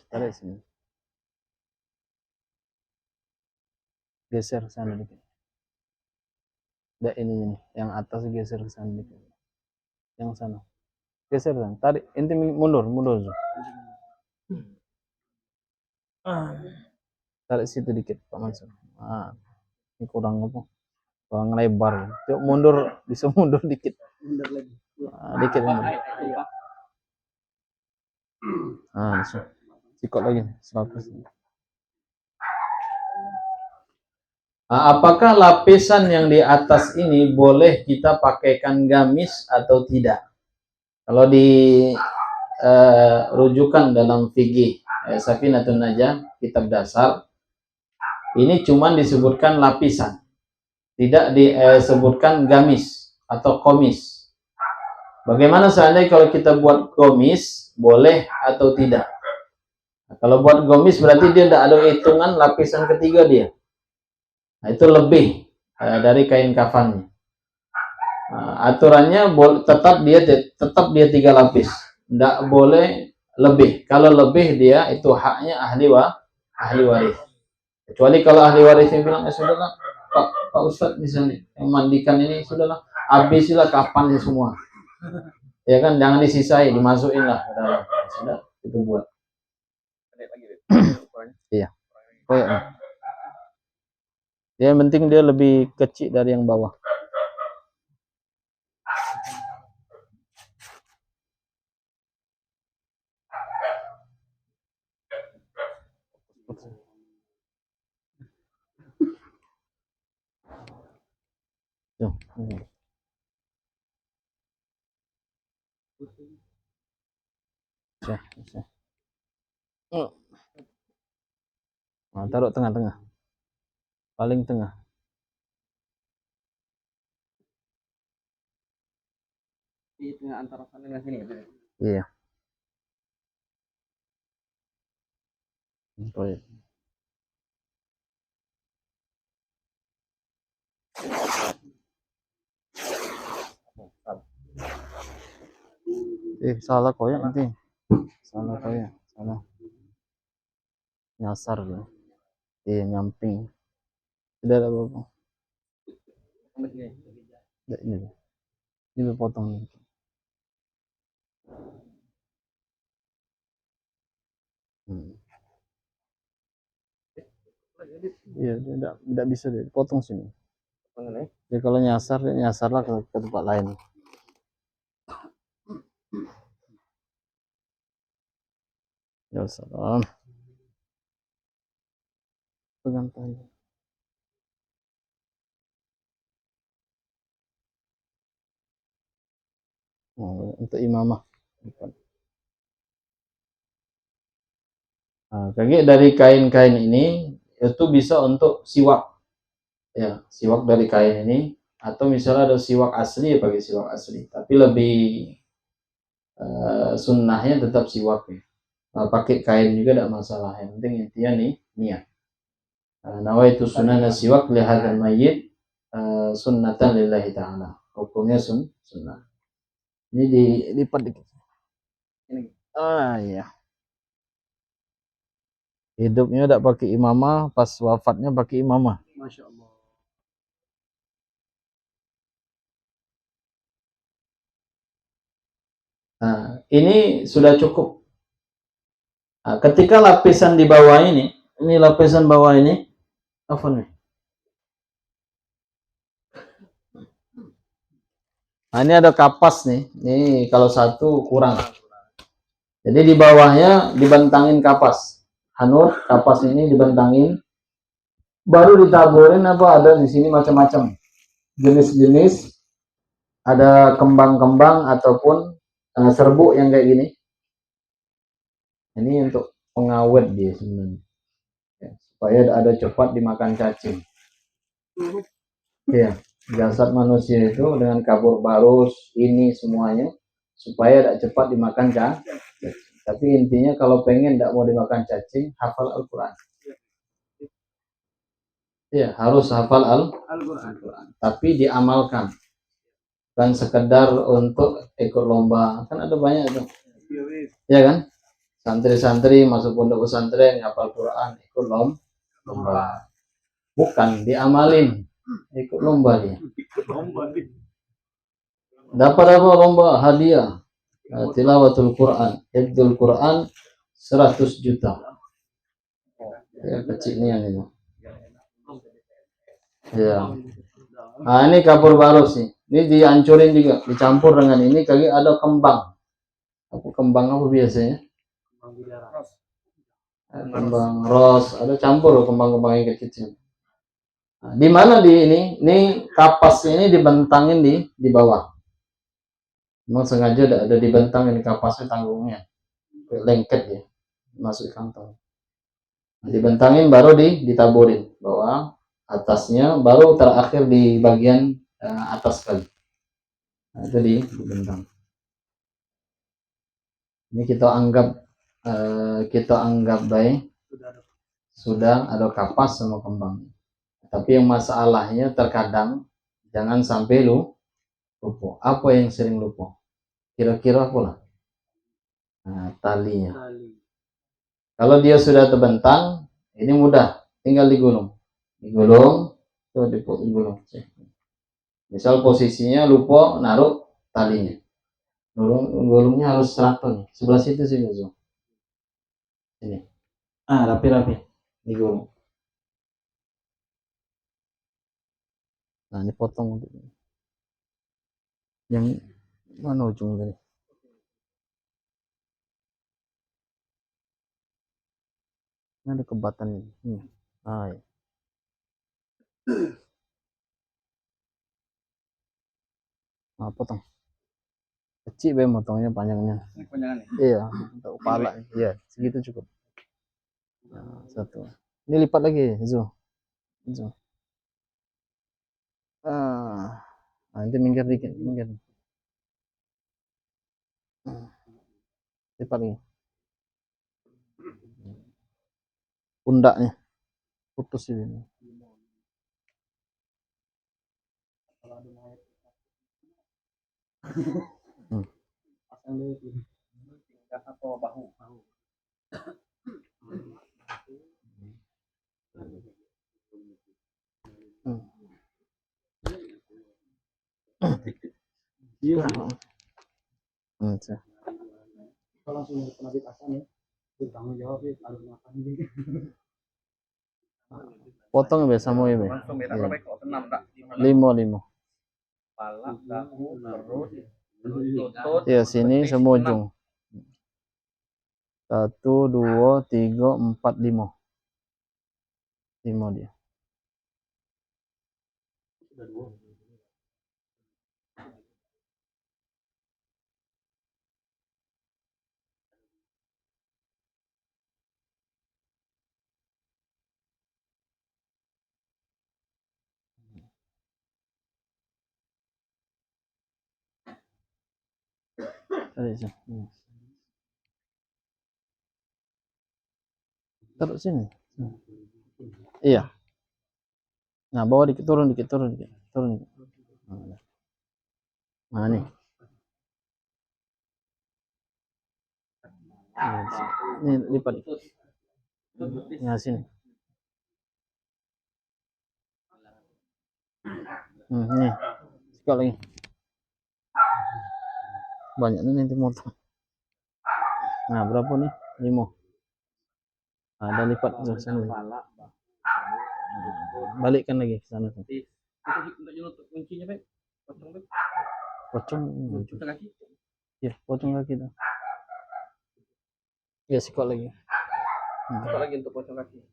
S1: Tarik sini. Geser sana dikit. Ini yang atas geser ke sana dikit. Yang sana. Geser sana. Tarik, inti mundur. Tarik situ dikit, Pak Mansur. Nah, ini kurang apa? Kurang lebar. Coba mundur, bisa mundur dikit. Mundur lagi. Nah, dikit mundur. Nah, sikot lagi. 100. Nah, apakah lapisan yang di atas ini boleh kita pakaikan gamis atau tidak? Kalau di rujukan dalam fikih Safinatun Najah, kitab dasar, ini cuma disebutkan lapisan, tidak disebutkan gamis atau komis. Bagaimana seandainya kalau kita buat komis, boleh atau tidak? Nah, kalau buat komis berarti dia tidak ada hitungan lapisan ketiga dia. Nah, itu lebih dari kain kafannya. Nah, aturannya tetap dia 3 lapis, tidak boleh lebih. Kalau lebih dia itu haknya ahli waris. Kecuali kalau ahli warisnya bilang, sudahlah Pak Ustadz misalnya yang mandikan ini, sudahlah habisilah kafannya semua. Ya kan, jangan disisai, dimasukin lah ke dalam. Sudah, itu buat. Iya. Oh, ya. Yang penting dia lebih kecil dari yang bawah. Nah, taruh tengah-tengah. Paling tengah. Di tengah antara sana dan sini. Iya. Baik. Salah koyak nanti. Salah koyak. Salah. Nyasar dia. Nyamping. Tidak ada apa-apa. Ini. Ini potong. Iya, tidak bisa dipotong sini. Jadi kalau nyasarlah ke tempat lain. Ya, salam. pegang tangan. Oh, untuk imamah. Nah, kayak dari kain-kain ini itu bisa untuk siwak, ya siwak dari kain ini, atau misalnya ada siwak asli ya pakai siwak asli, tapi lebih sunnahnya tetap siwak ya. Nah, pakai kain juga tidak masalah, yang penting intinya nih niat. Nawaitu sunana siwak lihadzal mayyit sunnatan lillahi ta'ala. Hukumnya sunnah. Ini dilipat dikit. Ini. Iya. Hidupnya tidak pakai imamah, pas wafatnya pakai imamah. Masya Allah. Nah, ini sudah cukup. Nah, ketika lapisan di bawah ini lapisan bawah ini, apa nih? Nah, ini ada kapas nih. Ini kalau satu kurang. Jadi di bawahnya dibentangin kapas. Hanur, kapas ini dibentangin. Baru ditaburin apa ada di sini macam-macam jenis-jenis. Ada kembang-kembang ataupun serbuk yang kayak gini. Ini untuk pengawet dia sebenarnya. Ya, supaya ada cepat dimakan cacing. Ya, jasad manusia itu dengan kabur barus ini semuanya supaya tidak cepat dimakan cacing. Tapi intinya kalau pengen tidak mau dimakan cacing, hafal Al-Quran. Ya, harus hafal Al-Quran. Tapi diamalkan. Bukan sekedar untuk ikut lomba. Kan ada banyak itu. Ya kan? Santri-santri masuk pondok pesantren hafal Quran, ikut lomba. Bukan diamalin, ikut lomba dia. Dapat apa lomba? Hadiah. Tilawatul Quran, hifdzul Quran 100 juta. Ya, kecilnya ini. Ya. Nah, ini kapur barus sih. Ini dihancurin juga, dicampur dengan ini kali ada kembang. Apa kembang apa biasanya? Kembang ros, ada campur kembang-kembang yang kecil. Nah, di mana di ini kapas ini dibentangin di bawah. Memang sengaja ada dibentangin kapasnya tanggungnya, lengket ya, masuk kantong. Nah, dibentangin baru ditaburin bawah, atasnya baru terakhir di bagian atas kali. Nah, itu dibentang. Ini kita anggap baik sudah ada kapas sama kembang. Tapi yang masalahnya terkadang jangan sampai lupa. Apa yang sering lupa? Kira-kira apa lah? Nah, talinya. Kalau dia sudah terbentang, ini mudah, tinggal digulung. Digulung, tuh digulung. Misal posisinya lupa naruh talinya. Gulungnya harus rata nih. Sebelah situ sih, Guzo. Ini. Rapi-rapi. Digulung. Nah, ini potong yang mana ujung tadi? Ini ada kebatan ini. Ya. Nah, potong. Kecil be motongnya panjangnya. Panjangan ya? Iya, untuk kepala. Iya, segitu cukup. Nah, satu. Ini lipat lagi, Zo. Nanti minggir dikit, minggir. Lipat lagi. Pundaknya putus ini. Iya. Kalau langsung kena dipasang ya, bertanggung jawab ya, harus makan juga. Potong ya sama ya, langsung ya, berapa kok 6 tak? 5. Kepala, dagu, perut, lutut. Ya, sini semua ujung. 1, 2, 3, 4, 5. Lima dia. Taruh sini. Iya. Nah, bawa dikit, turun dikit. Nah, nih. Ini lipat. Nah, sini. Nih. Sikat lagi. Banyak nih nanti motor. Nah, berapa nih? 5. Ada lipat ke sana. Balikkan lagi ke sana tuh. Kuncinya, Pak. Pocong kaki. Ya, pocong kaki tuh. Ya, sikat lagi. Sikat lagi untuk pocong kaki.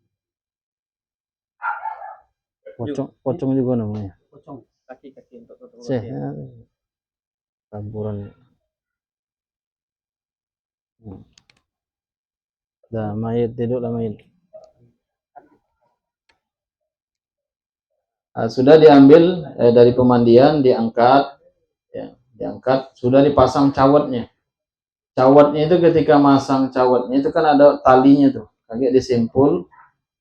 S1: Pocong juga namanya. Pocong kaki untuk tutup. Campuran. Dah, mayat tidurlah mayat. Sudah diambil dari pemandian, diangkat, ya, diangkat, sudah dipasang cawatnya. Cawatnya itu ketika masang cawatnya itu kan ada talinya tuh, agak disimpul,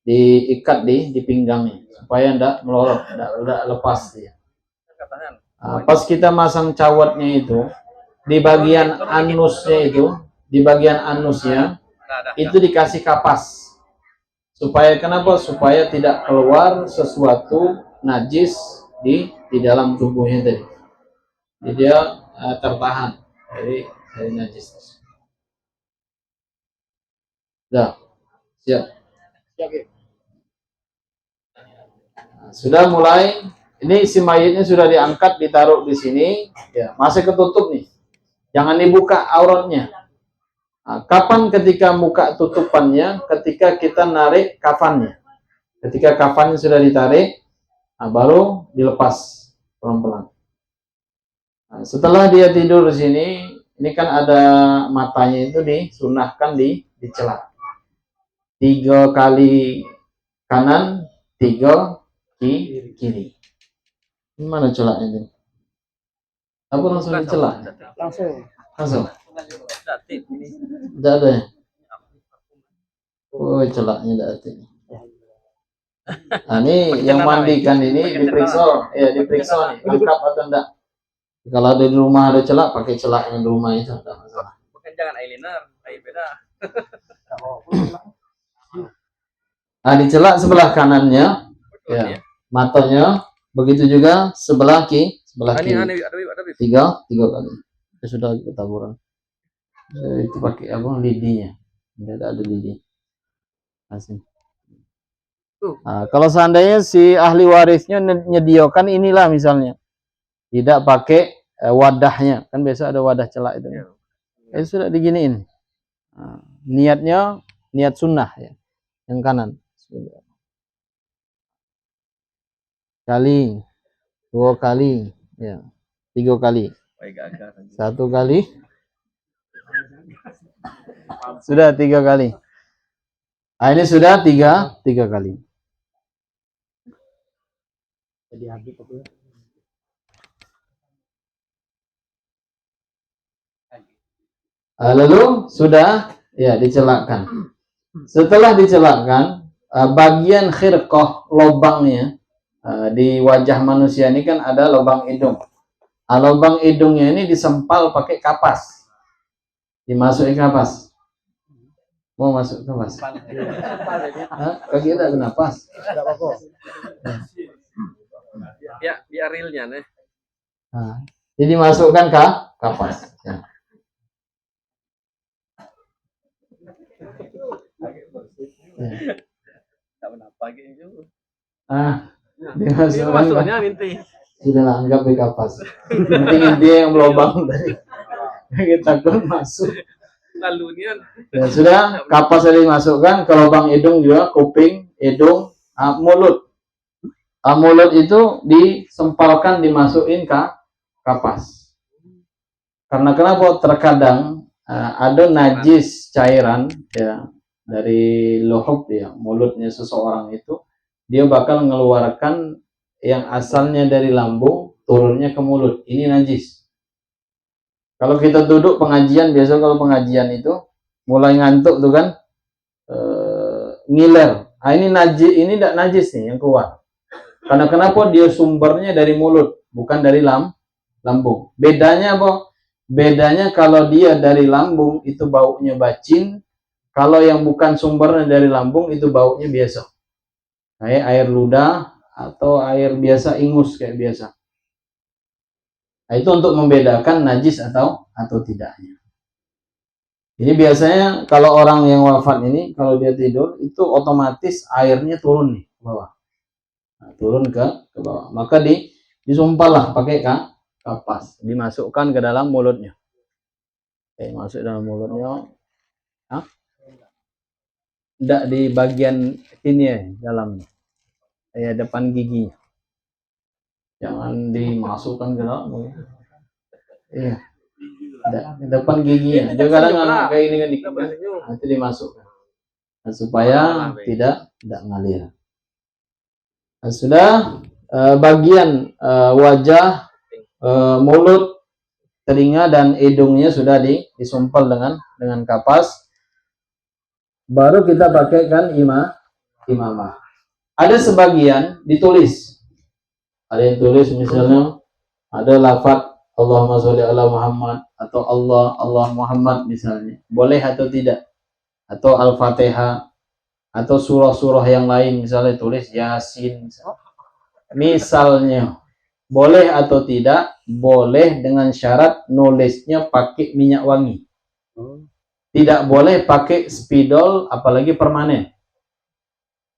S1: diikat di pinggangnya supaya ndak melorot, ndak lepas dia. Pas kita masang cawatnya itu di bagian anusnya itu dikasih kapas. Supaya kenapa? Supaya tidak keluar sesuatu najis di dalam tubuhnya tadi. Jadi dia tertahan dari najis. Dah, siap. Sudah mulai. Ini si mayitnya sudah diangkat, ditaruh di sini. Ya, masih ketutup nih. Jangan dibuka auratnya. Kapan ketika buka tutupannya? Ketika kita narik kafannya. Ketika kafannya sudah ditarik, baru dilepas pelan-pelan. Setelah dia tidur di sini, ini kan ada matanya itu disunahkan dicelak. 3 kali kanan, 3 kiri. Ini mana celaknya ini? Apa langsung dicelak? Langsung. Tidak ada ya? Oh, celaknya tidak ada. Nah, ini yang mandikan ini diperiksa nih, lengkap atau enggak. Kalau ada di rumah ada celak, pakai celak yang di rumah itu enggak masalah. Bukan jangan eyeliner, beda. Nah, dicelak sebelah kanannya, ya, matanya, begitu juga sebelah kiri. 3 kali. Ya, sudah ketaburan. Itu pakai apa? Lidinya. Tidak ada lidi. Asing. Nah, kalau seandainya si ahli warisnya menyediakan inilah misalnya, tidak pakai wadahnya, kan biasa ada wadah celak itu. Itu sudah diginiin. Nah, niatnya niat sunnah ya, yang kanan. Kali, 2 kali, ya, 3 kali, 1 kali, sudah 3 kali. Nah, ini sudah 3 kali. Lalu sudah ya dicelakkan. Setelah dicelakkan, bagian khirqah, lubangnya di wajah manusia ini kan ada lubang hidung. Lubang hidungnya ini disempal pakai kapas. Dimasukin kapas. Mau masuk kapas? Kaki ada napas. Ya, biar realnya nih. Jadi masukkan ke kapas. Ya. Dimasukkan. Sudah anggap di kapas. Penting dia yang melobang dari kita pun masuk. Ya, sudah kapas tadi dimasukkan ke lubang hidung juga, kuping, hidung, Mulut. Mulut itu disempalkan, dimasukin ke kapas. Karena kenapa? Terkadang ada najis cairan ya dari luhuk ya mulutnya seseorang itu, dia bakal mengeluarkan yang asalnya dari lambung turunnya ke mulut. Ini najis. Kalau kita duduk pengajian, biasa kalau pengajian itu mulai ngantuk tuh kan, ngiler. Ini najis, ini tidak najis nih yang keluar. Karena kenapa? Dia sumbernya dari mulut, bukan dari lambung. Bedanya apa? Bedanya kalau dia dari lambung itu baunya bacin, kalau yang bukan sumbernya dari lambung itu baunya biasa. Kayak air ludah atau air biasa ingus kayak biasa. Nah, itu untuk membedakan najis atau tidaknya. Ini biasanya kalau orang yang wafat ini, kalau dia tidur itu otomatis airnya turun nih ke bawah. Nah, turun ke bawah. Maka disumpal lah pakai kapas, dimasukkan ke dalam mulutnya. Masuk dalam mulutnya. Tidak di bagian sini ya, dalamnya. Depan gigi. Jangan dimasukkan ke dalam. Iya. Depan giginya. Dia kadang kayak ini kan dikit. Nanti dimasukkan. Nah, supaya tidak ngalir. Nah, sudah bagian wajah, mulut, telinga dan hidungnya sudah disumpal dengan kapas. Baru kita pakaikan imamah. Ada sebagian ditulis. Ada yang tulis misalnya ada lafaz Allahumma sholli ala Muhammad atau Allah Muhammad misalnya. Boleh atau tidak? Atau Al-Fatihah atau surah-surah yang lain misalnya tulis Yasin. Misalnya. Boleh atau tidak? Boleh dengan syarat nulisnya pakai minyak wangi. Tidak boleh pakai spidol apalagi permanen.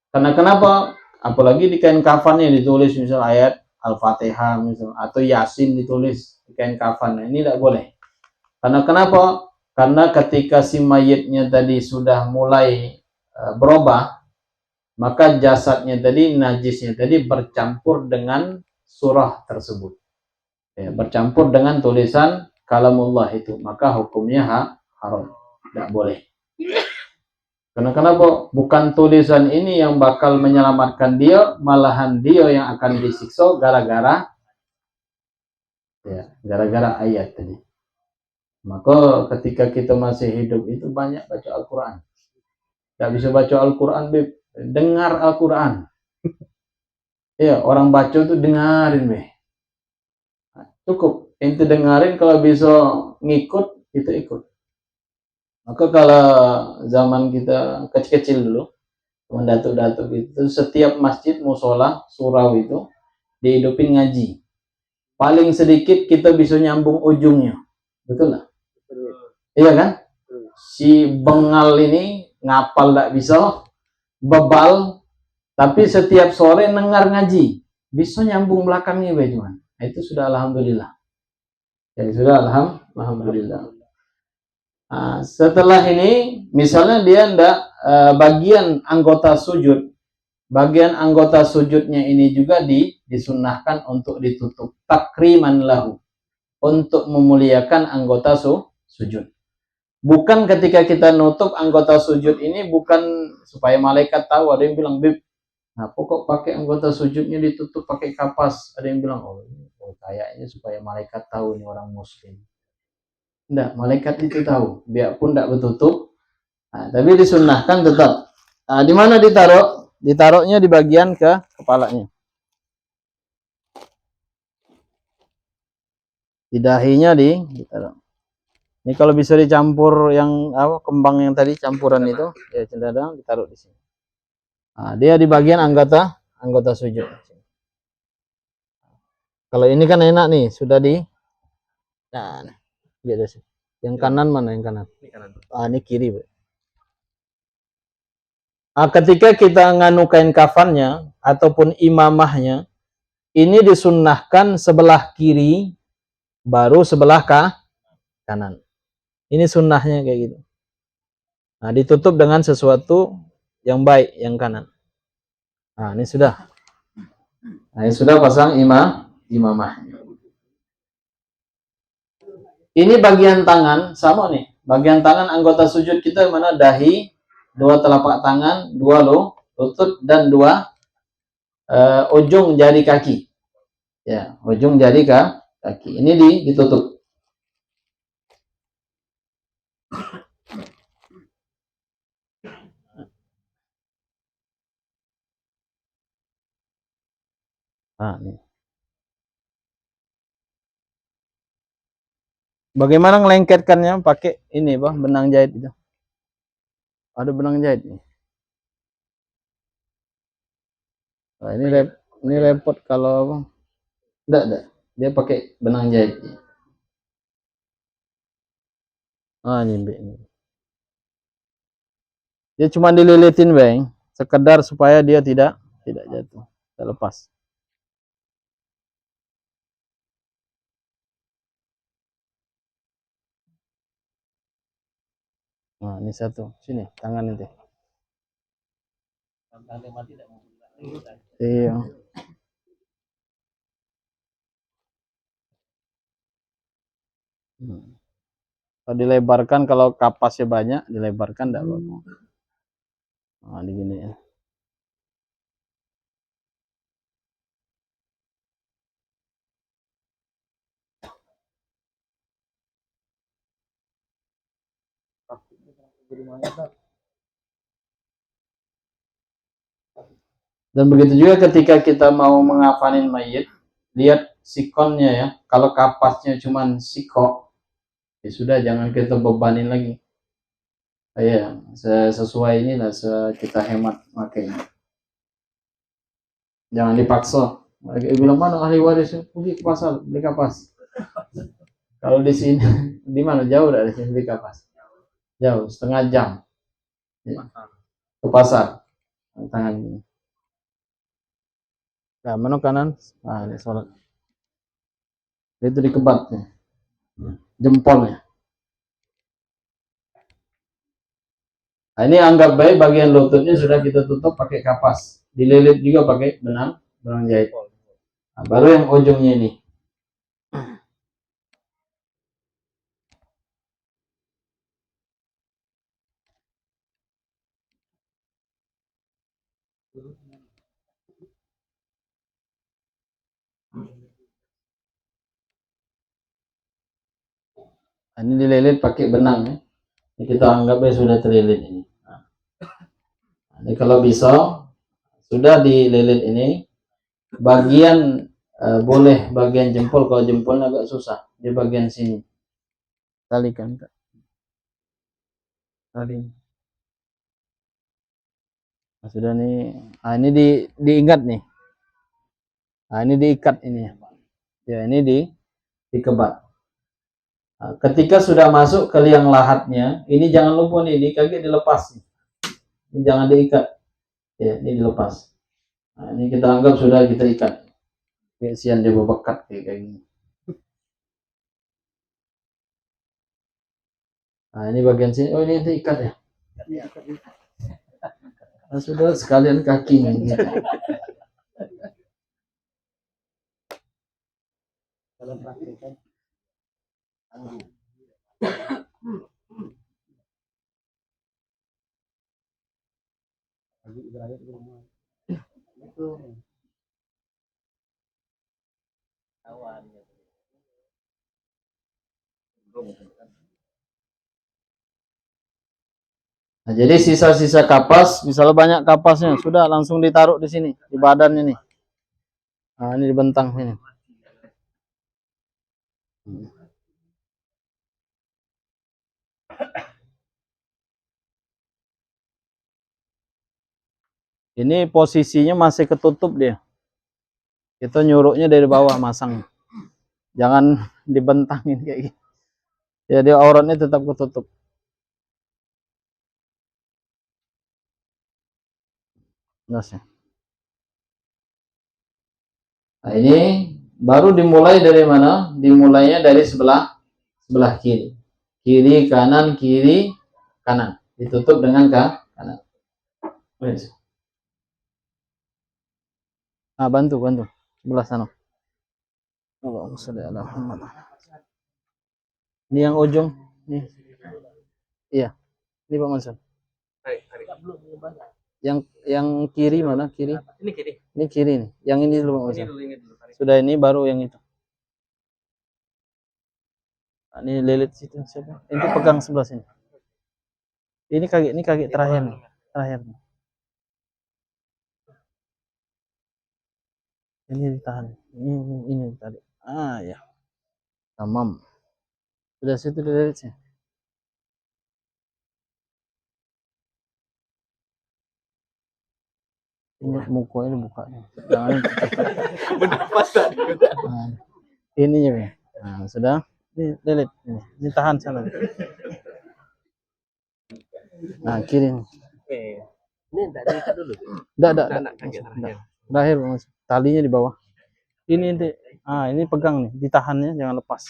S1: Karena kenapa? Apalagi di kain kafannya ditulis misal ayat Al-Fatihah misal atau Yasin ditulis di kain kafan. Ini tidak boleh. Karena kenapa? Karena ketika si mayitnya tadi sudah mulai berubah, maka jasadnya tadi, najisnya tadi bercampur dengan surah tersebut. Bercampur dengan tulisan kalamullah itu, maka hukumnya haram. Tidak boleh. Karena kenapa? Bukan tulisan ini yang bakal menyelamatkan dia, malahan dia yang akan disiksa gara-gara ayat tadi. Maka ketika kita masih hidup itu banyak baca Al-Quran. Tidak bisa baca Al-Quran, dengar Al-Quran. Ya, orang baca itu dengarin, cukup. Ente dengarin, kalau bisa ngikut, kita ikut. Maka kalau zaman kita kecil-kecil dulu, mendatuk-datuk itu, setiap masjid, musola, surau itu dihidupin ngaji. Paling sedikit kita bisa nyambung ujungnya. Betul lah? Iya kan? Si bengal ini ngapal tak bisa, bebal, tapi setiap sore dengar ngaji, bisa nyambung belakangnya cuman. Itu sudah alhamdulillah. Ya sudah alhamdulillah. Nah, setelah ini misalnya dia ndak bagian anggota sujud, bagian anggota sujudnya ini juga disunnahkan untuk ditutup, takriman lahu, untuk memuliakan anggota sujud. Bukan ketika kita nutup anggota sujud ini bukan supaya malaikat tahu. Ada yang bilang, "Bib, nah pokok pakai anggota sujudnya ditutup pakai kapas." Ada yang bilang, oh kayaknya supaya malaikat tahu ini orang muslim. Enggak, malaikat itu tahu, biarpun enggak bertutup. Nah, tapi disunnahkan tetap. Nah, di mana ditaruh? Ditaruhnya di bagian ke kepalanya. Di dahinya ditaruh. Ini kalau bisa dicampur yang kembang yang tadi campuran itu, ya cenderung ditaruh di sini. Nah, dia di bagian anggota sujud. Kalau ini kan enak nih, sudah nah, gitu sih. Yang kanan mana yang kanan? Ini kanan. Ini kiri, Bro. Ketika kita nganu kain kafannya ataupun imamahnya, ini disunnahkan sebelah kiri, baru sebelah kanan. Ini sunnahnya kayak gitu. Nah, ditutup dengan sesuatu yang baik, yang kanan. Nah, ini sudah. Nah, ini sudah pasang imamah. Ini bagian tangan sama nih. Bagian tangan anggota sujud kita mana dahi, dua telapak tangan, dua lutut dan dua ujung jari kaki. Ya, ujung jari kaki. Ini ditutup. Nah, ini. Bagaimana ngelengketkannya? Pakai ini, Bang, benang jahit itu. Ada benang jahit nih. Nah, ini repot kalau enggak. Dia pakai benang jahit. Ah, ini. Dia cuma dililitin, Bang, sekedar supaya dia tidak jatuh, tidak lepas. Nah, ini satu. Sini, tangan itu. Iya. Kalau dilebarkan, kalau kapasnya banyak, dilebarkan enggak apa-apa. Nah, digini ya. Dan begitu juga ketika kita mau mengafanin mayit, lihat sikonnya ya. Kalau kapasnya cuma siko, ya sudah, jangan kita bebanin lagi. Ya, sesuai inilah, kita hemat makanya. Jangan dipaksa. Bilang mana ahli waris, pergi ke pasar beli kapas. Kalau di sini di mana jauh dari sini beli kapas? Jauh, setengah jam ke pasar. Tangan ini. Nah, mana kanan? Nah, ini sholat. Itu dikebatnya, jempolnya. Nah, ini anggap baik bagian lututnya sudah kita tutup pakai kapas, dililit juga pakai benang jahit. Nah, baru yang ujungnya ini. Nah, ini dililit pakai benang ya. Ini kita anggap baik sudah terlilit ini. Nah, ini kalau bisa sudah dililit ini, bagian boleh bagian jempol, kalau jempolnya agak susah di bagian sini. Talikan tali. Nah, sudah nih. Nah, ini diingat nih. Nah, ini diikat ini. Ya, ini dikebat. Nah, ketika sudah masuk ke liang lahatnya, ini jangan lupa nih, di kaki dilepas. Ini jangan diikat. Ya, ini dilepas. Nah, ini kita anggap sudah kita ikat. Kesian dia berbekat kayak gini. Nah, ini bagian sini. Oh, ini diikat ya. Nah, sudah sekalian kakinya. Gitu. Nah, jadi sisa-sisa kapas, misalnya banyak kapasnya, sudah langsung ditaruh di sini, di badan ini. Nah, ini dibentang ini. Ini posisinya masih ketutup dia. Kita nyuruknya dari bawah masang. Jangan dibentangin kayak gitu. Ya, dia auratnya tetap ketutup. Nah, ini baru dimulai dari mana? Dimulainya dari sebelah kiri. Kiri, kanan, kiri, kanan. Ditutup dengan kanan. Ah, bantu, bantu. Sebelah sana. Allahumma sholli ala Muhammad. Ini yang ujung. Nih. Iya. Ini Pak Mansur. Yang kiri mana? Kiri.
S2: Ini kiri.
S1: Ini kiri nih. Yang ini dulu Pak
S2: Ini
S1: Mansur.
S2: dulu, ini dulu.
S1: Sudah ini baru yang itu. Nah, ini lilit situ siapa? Itu pegang sebelah sini. Ini kaki terakhir nih. Terakhir. Ini ditahan. Ini tadi. Ah ya. Tamam. Sudah situ dililit sih. Ini muka ini buka. Jangan nah, ini ya. Nah, sudah. Ini lilit. Ini tahan sana. Nah, kiri.
S2: Ini enggak diikat dulu.
S1: Enggak.
S2: Terakhir.
S1: Terakhir Mas. Talinya di bawah. Ini inti. Ah, ini pegang nih, ditahannya jangan lepas.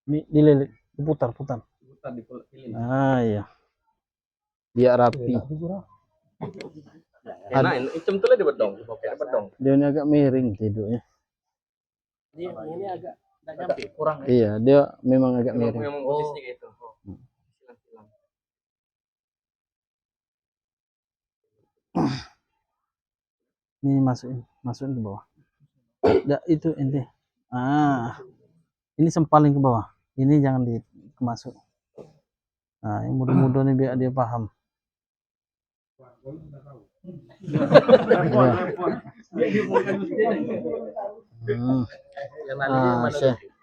S1: Ini dililit, diputar. Ah, iya. Biar rapi.
S2: Enak, hitam tuh di bedong.
S1: Dia ini agak miring tidurnya.
S2: Ini agak nyampe, kurang.
S1: Iya, dia memang agak miring.
S2: Memang posisinya gitu.
S1: Ini masukin ke bawah. Enggak, itu inti. Ah, ini sempaling ke bawah. Ini jangan dimasuk. Nah, yang mudah-mudah nih biar dia paham.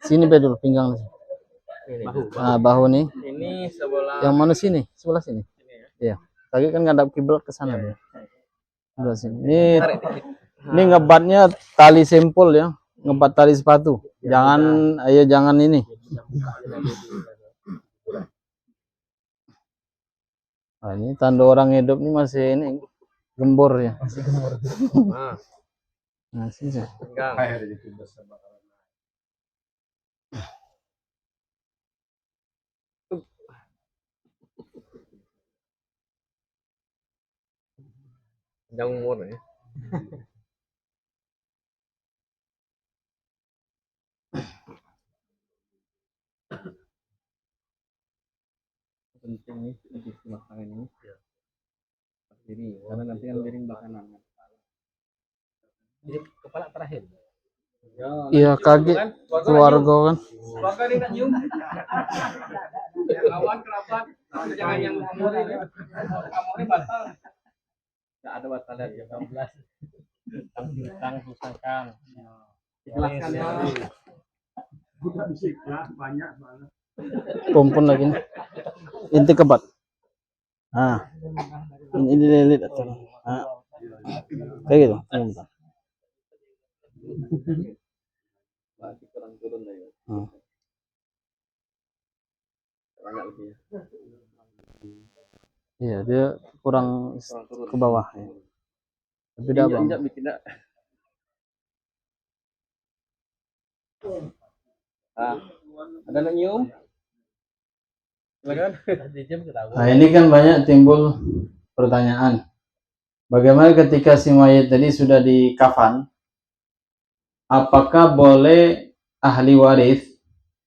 S1: Sini dulu pinggang. Bahu nih.
S2: Ini sebelah.
S1: Yang mana sini? Sebelah sini. Iya. Tadi kan ngadap kiblat ke sana dia. Sebelah sini. Ini ngebatnya tali sempol ya. Ngebat tali sepatu. Jangan ini. Nah, ini tanda orang hidup ini masih ini gembor ya. Nah, sini.
S2: Panjang umur ya.
S1: Penting nih di belakang ini. Jadi karena nanti kan miring belakangan.
S2: Jadi kepala terakhir.
S1: Iya, kaget keluarga kan.
S2: Keluarga ini nak nyium. Kawan kerabat, jangan yang umur ini. Kamu ini batal. Enggak ada batalnya 18. Tang susahkan. Ikhlaskan ya.
S3: Bukan bisa banyak soalnya.
S1: Pompon lagi nih. Inti kebat. Nah, ini lilit atau kayak gitu.
S2: Kurang turun lah ya. Banyak lebih ya.
S1: Iya, dia kurang ke bawah ya. Tapi dah bang.
S2: Ada nak nyium?
S1: Nah, ini kan banyak timbul pertanyaan. Bagaimana ketika si mayat tadi sudah dikafan? Apakah boleh ahli waris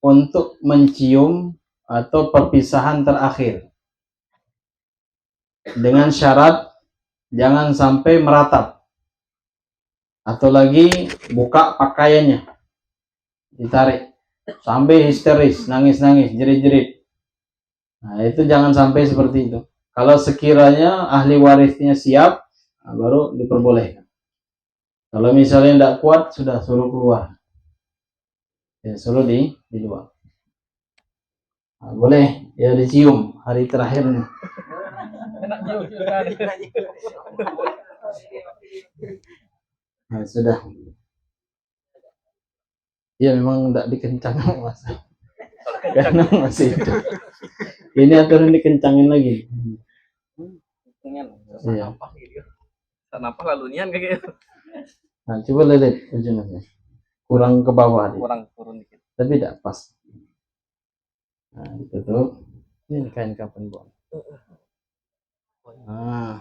S1: untuk mencium atau perpisahan terakhir? Dengan syarat jangan sampai meratap. Atau lagi buka pakaiannya. Ditarik. Sampai histeris, nangis-nangis, jerit-jerit. Nah, itu jangan sampai seperti itu. Kalau sekiranya ahli warisnya siap, nah, baru diperbolehkan. Kalau misalnya tidak kuat, sudah suruh keluar. Ya, suruh di luar. Nah, boleh ya dicium hari terakhir nih. Nah, sudah. Ya memang tidak dikencangkan mas. Karena masih itu. Ini aturan dikencangin lagi. Iya.
S2: Kenapa lalu nian kayak gitu?
S1: Nah, coba lihat ujungnya. Kurang ke bawah dia.
S2: Kurang turun dikit.
S1: Tapi tidak pas. Nah, itu tuh. Ini kain kapan buang. Nah,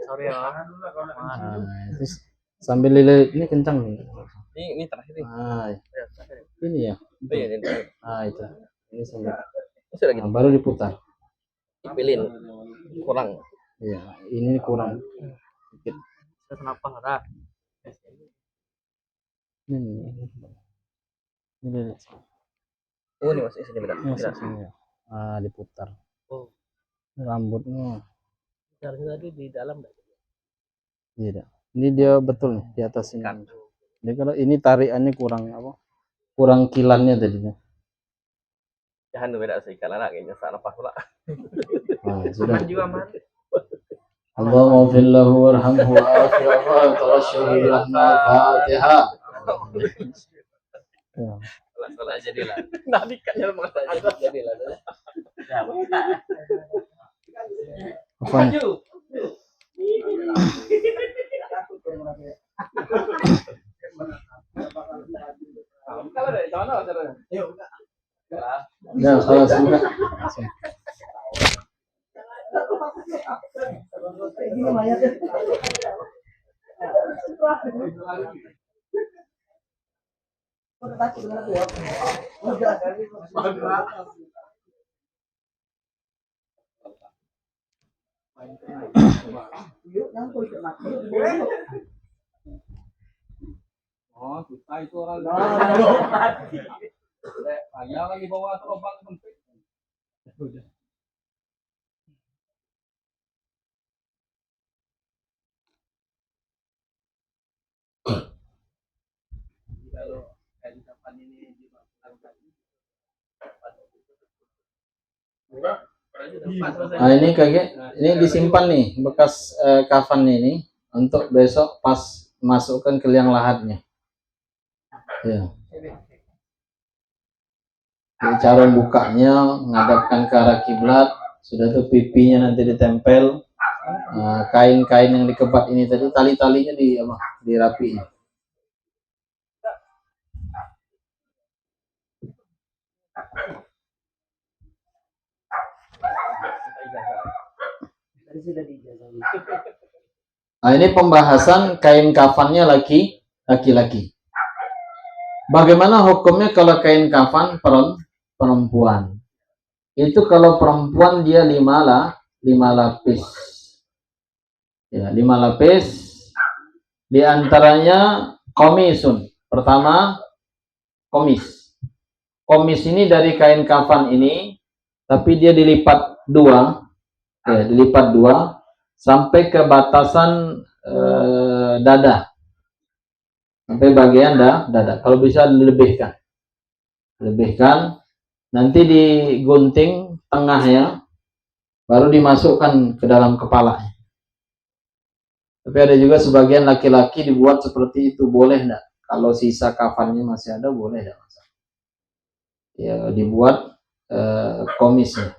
S2: Sore ya.
S1: terus sambil lele ini kencang nih.
S2: Ini terakhir nih.
S1: Ini ya.
S2: Iya, ini.
S1: Itu. Ini sambil.
S2: Masih lagi.
S1: Baru diputar.
S2: Dipilin. Kurang.
S1: Iya, ini kurang. Sedikit.
S2: Kenapa enggak?
S1: Ini. Ini.
S2: Oh, ini masih sini benar.
S1: Sini. Diputar.
S2: Oh.
S1: Rambutnya.
S2: Tadi di dalam enggak?
S1: Iya. Ini dia betul nih di atas ini. Jadi kalau ini tarikannya kurang apa? Kurang kilannya tadinya.
S2: Jangan beda sih karena kayaknya salah apa pula.
S1: Sudah.
S2: Man juga man.
S1: Allahumma fillahu warhamhu wa'afi wa tawashahu rahmah Fatihah.
S2: Salah jadilah. Nanti kan yang masalah jadilah.
S1: Apa? Ya, kalau sudah.
S3: Oh, susah itu orang. Saya lagi bawa obat penting. Kalau kain kapan ini dimaksudkan
S1: Ini kayak ini disimpan nih bekas kafan ini untuk besok pas masukkan ke liang lahatnya. Ya. Ini cara bukanya ngadapkan ke arah kiblat, sudah tuh pipinya nanti ditempel. Kain-kain yang dikebat ini tadi tali-talinya dirapiin. Ini pembahasan kain kafannya laki-laki. Bagaimana hukumnya kalau kain kafan perempuan? Itu kalau perempuan dia 5 lapis. Ya, 5 lapis. Di antaranya komisun. Pertama, komis. Komis ini dari kain kafan ini, tapi dia dilipat 2. Ya, dilipat 2 sampai ke batasan dada. Sampai bagian dada. Kalau bisa dilebihkan. Nanti digunting tengahnya, baru dimasukkan ke dalam kepala. Tapi ada juga sebagian laki-laki dibuat seperti itu, boleh enggak? Kalau sisa kafannya masih ada, boleh enggak? Ya, dibuat komisnya.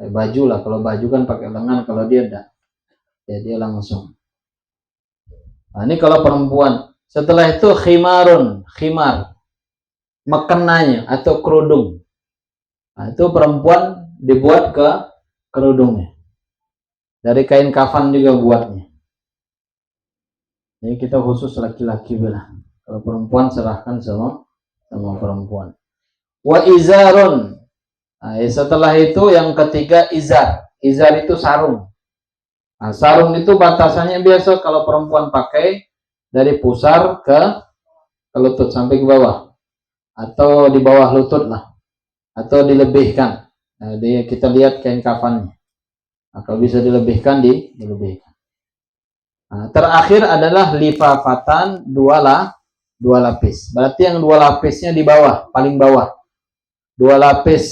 S1: Baju lah, kalau baju kan pakai lengan, kalau dia enggak. Ya, dia langsung. Nah, ini kalau perempuan. Setelah itu khimar, mekenanya atau kerudung. Nah, itu perempuan dibuat ke kerudungnya. Dari kain kafan juga buatnya. Jadi kita khusus laki-laki bilang. Kalau perempuan serahkan sama perempuan. Wa izarun. Nah, setelah itu yang ketiga izar. Izar itu sarung. Nah, sarung itu batasannya biasa kalau perempuan pakai dari pusar ke lutut sampai ke bawah, atau di bawah lutut lah, atau dilebihkan. Nah, kita lihat kain kafannya. Nah, kalau bisa dilebihkan, dilebihkan. Nah, terakhir adalah lifafatan 2 lapis. Berarti yang 2 lapisnya di bawah, paling bawah. 2 lapis,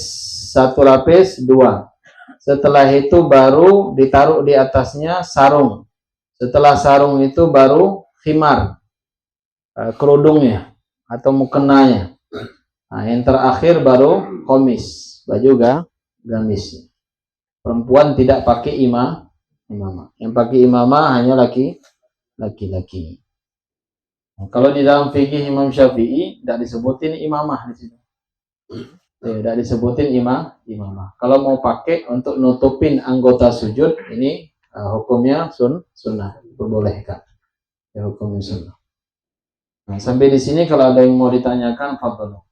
S1: 1 lapis, 2. Setelah itu baru ditaruh di atasnya sarung. Setelah sarung itu baru khimar, kerudungnya atau mukenanya. Nah, yang terakhir baru komis, baju gamis. Perempuan tidak pakai imamah. Yang pakai imamah hanya laki-laki. Nah, kalau di dalam fikih Imam Syafi'i tidak disebutin imamah di situ. Tidak disebutin imamah. Kalau mau pakai untuk nutupin anggota sujud, ini hukumnya sunnah, diperbolehkan. Ya, hukumnya sunnah. Nah, sampai di sini kalau ada yang mau ditanyakan, fadhol.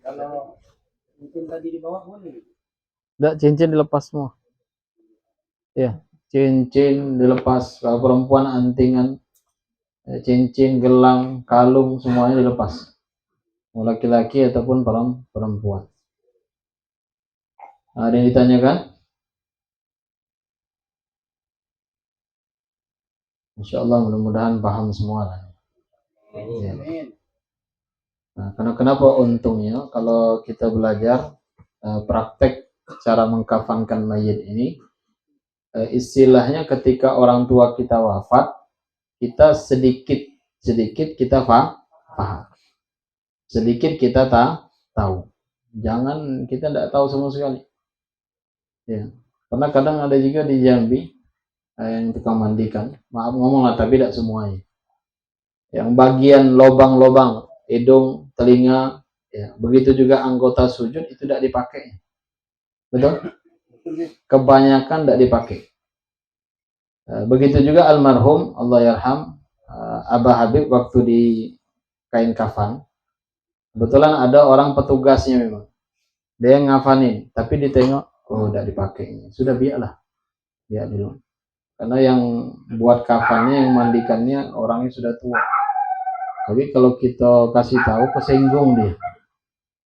S3: Kalau mungkin tadi di bawah boleh.
S1: Tidak, cincin dilepas semua. Ya, cincin dilepas. Kalau perempuan antingan, cincin, gelang, kalung, semuanya dilepas. Mau laki-laki ataupun perempuan. Ada yang ditanyakan? Insya Allah mudah-mudahan paham semua lah. Ya. Nah, kenapa untungnya kalau kita belajar praktek cara mengkafankan mayit ini, istilahnya ketika orang tua kita wafat, kita sedikit kita paham, sedikit kita tahu. Jangan kita tidak tahu sama sekali. Ya. Karena kadang ada juga di Jambi yang tukang mandikan, maaf ngomong lah, tapi tidak semuanya. Yang bagian lobang-lobang hidung, telinga, ya, begitu juga anggota sujud itu tidak dipakai. Betul? Kebanyakan tidak dipakai. Begitu juga almarhum Allah yarham Abah Habib waktu di kain kafan. Kebetulan ada orang petugasnya memang. Dia ngafanin, tapi ditengok, oh tidak dipakai. Sudah biarlah. Biar dulu. Karena yang buat kafannya, yang mandikannya orangnya sudah tua. Tapi kalau kita kasih tahu, kesinggung dia.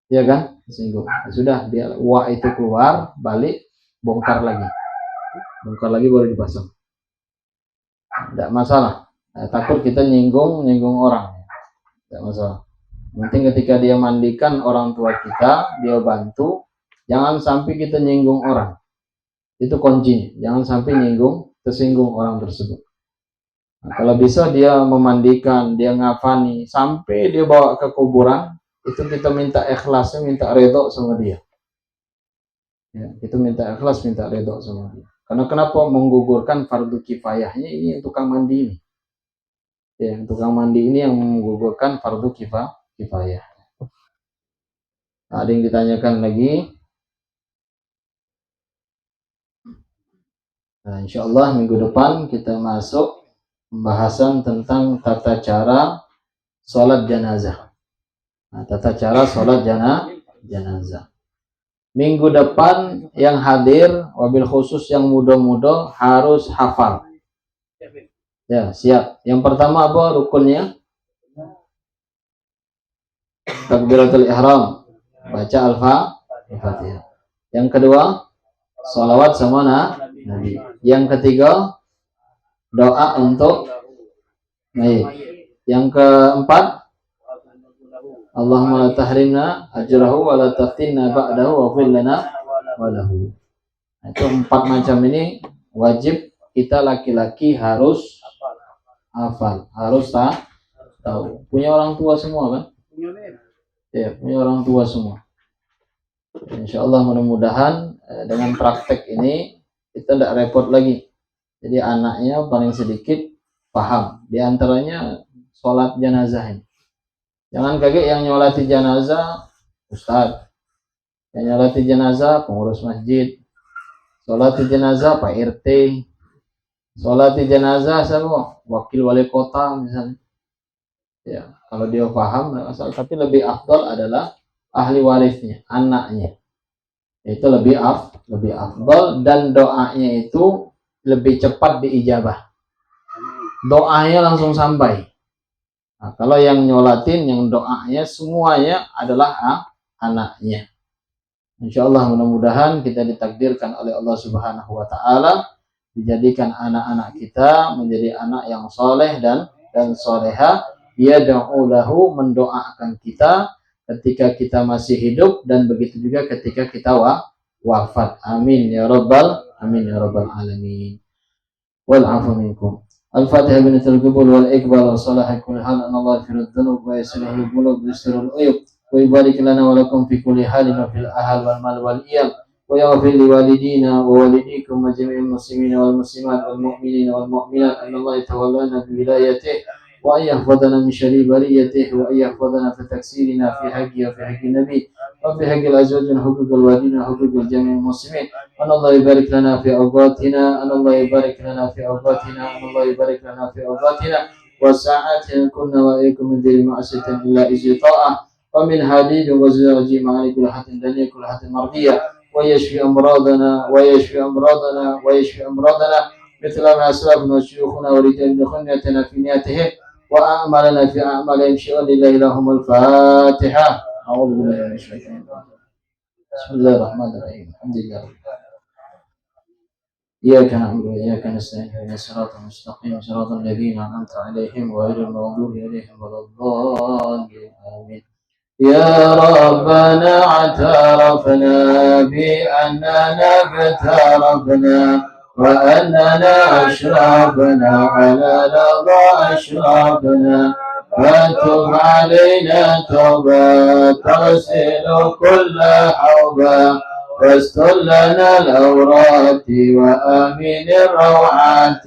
S1: Ya kan? Kesinggung. Sudah, dia uak itu keluar, balik, bongkar lagi baru dipasang. Tidak masalah. Takut kita nyinggung orang. Tidak masalah. Penting ketika dia mandikan orang tua kita, dia bantu, jangan sampai kita nyinggung orang. Itu kuncinya. Jangan sampai tersinggung orang tersebut. Nah, kalau bisa dia memandikan, dia ngafani, sampai dia bawa ke kuburan, itu kita minta ikhlasnya, minta redho sama dia. Ya, kita minta ikhlas, minta redho sama dia. Karena kenapa menggugurkan fardu kifayahnya ini yang tukang mandi ini. Ya, yang tukang mandi ini yang menggugurkan fardu kifayah. Nah, ada yang ditanyakan lagi. Nah, insya Allah minggu depan kita masuk pembahasan tentang tata cara sholat jenazah. Nah, tata cara sholat jenazah. Minggu depan yang hadir, wabil khusus yang muda-muda harus hafal. Ya, siap. Yang pertama apa rukunnya? Takbiratul ihram. Baca al-Fatihah. Yang kedua, sholawat sama Nabi. Yang ketiga, doa untuk mayit. Yang keempat, Allahumma la tahrimna ajrahu wa la taftinna ba'dahu wa fir lana wa lahu. Itu 4 macam ini wajib kita laki-laki harus hafal, harus tahu. Punya orang tua semua kan? Ya, punya orang tua semua. Insya Allah mudah-mudahan dengan praktek ini kita tidak repot lagi. Jadi anaknya paling sedikit paham. Di antaranya sholat jenazah ini. Jangan kaget yang nyolati jenazah ustadz, yang nyolati jenazah pengurus masjid, sholati jenazah Pak RT, sholati jenazah siapa? Wakil wali kota misalnya. Ya, kalau dia paham asal, tapi lebih afdal adalah ahli warisnya, anaknya. Itu lebih afdal dan doanya itu lebih cepat diijabah. Doanya langsung sampai. Nah, kalau yang nyolatin, yang doanya semuanya adalah anaknya. Insya Allah mudah-mudahan kita ditakdirkan oleh Allah Subhanahu Wa Taala dijadikan anak-anak kita menjadi anak yang soleh dan soleha. Dia lahu mendoakan kita ketika kita masih hidup dan begitu juga ketika kita wafat. Amin ya rabbal alamin. Wal afu minkum. Al-Fatihah binatul qubul wal iqbal wa salahi kulli hal an Allah yaghfiru dzunub wa yasrihu qulub yusirul uyub wa yubarik lana wa lakum fi kulli halin wa fil ahal wal mal wal iyam wa ويغفر لوالدينا ووالديكم وجميع المسلمين والمسلمات والمؤمنين والمؤمنات أن الله يتولانا بولايته وأن يحفظنا من شر بريته وأن يحفظنا في تكسيرنا في حقه وفي حق النبي وفي حق الأزواج وحقوق الوالدين وحقوق جميع المسلمين أن الله يبارك لنا في أوقاتنا أن الله يبارك لنا في أوقاتنا أن الله يبارك لنا في أوقاتنا وساعات كنا وإياكم من ذي معصية إلا إذ طاعة ومن حديد وزواج معاني كل حد دنيا كل حد مرضية ويشفي أمراضنا مثل ما أسلافنا وشيوخنا ورجال خنيتنا في نياتهم وأعمالنا في أعمالهم شيئا لله لهم الفاتحة. أعوذ بالله من الشيطان الرجيم. بسم الله الرحمن الرحيم. الحمد لله إياك نعبد وإياك نستعين اهدنا الصراط المستقيم صراط الذين أنعمت عليهم غير المغضوب عليهم ولا الضالين آمين. يا ربنا اعترفنا بأننا اقترفنا وأننا أشرفنا على لظى أشرفنا فتب علينا توبة تغسل كل حوبة واستر لنا الأورات وآمن الروعات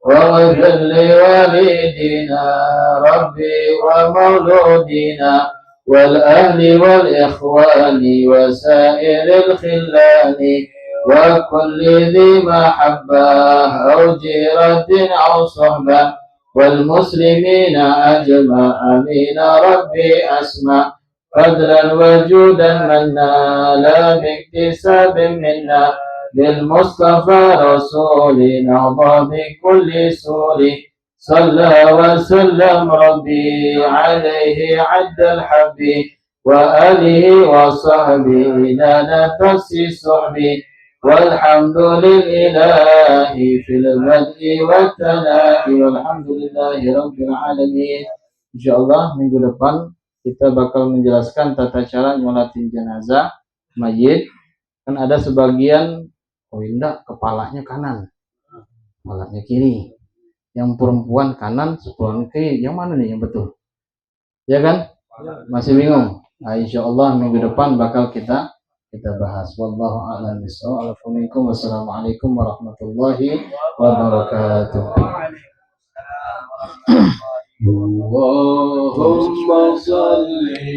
S1: واغفر لوالدينا ربي ومولودينا والأهل والإخوان وسائر الخلان وكل ذي محبة أو جيرة أو صحبة والمسلمين أجمعين ربي أسمع فضلا وجودا منا لا باكتساب منا بالمصطفى رسول نهضى بكل سور صلى وسلم ربي عليه عد الحب وآله وصحبه لا نفسي صحبي والحمد لله في البدء والثناء والحمد لله رب العالمين. Insyaallah minggu depan kita bakal menjelaskan tata cara nyolatin jenazah mayit. Kan ada sebagian enggak kepalanya kanan, kepalanya kiri. Yang perempuan kanan, perempuan kiri. Yang mana nih yang betul? Ya kan? Masih bingung? Nah, insyaallah minggu depan bakal kita bahas. Wallahu a'lam bishawab. Wassalamualaikum warahmatullahi wabarakatuh. Allahumma shalli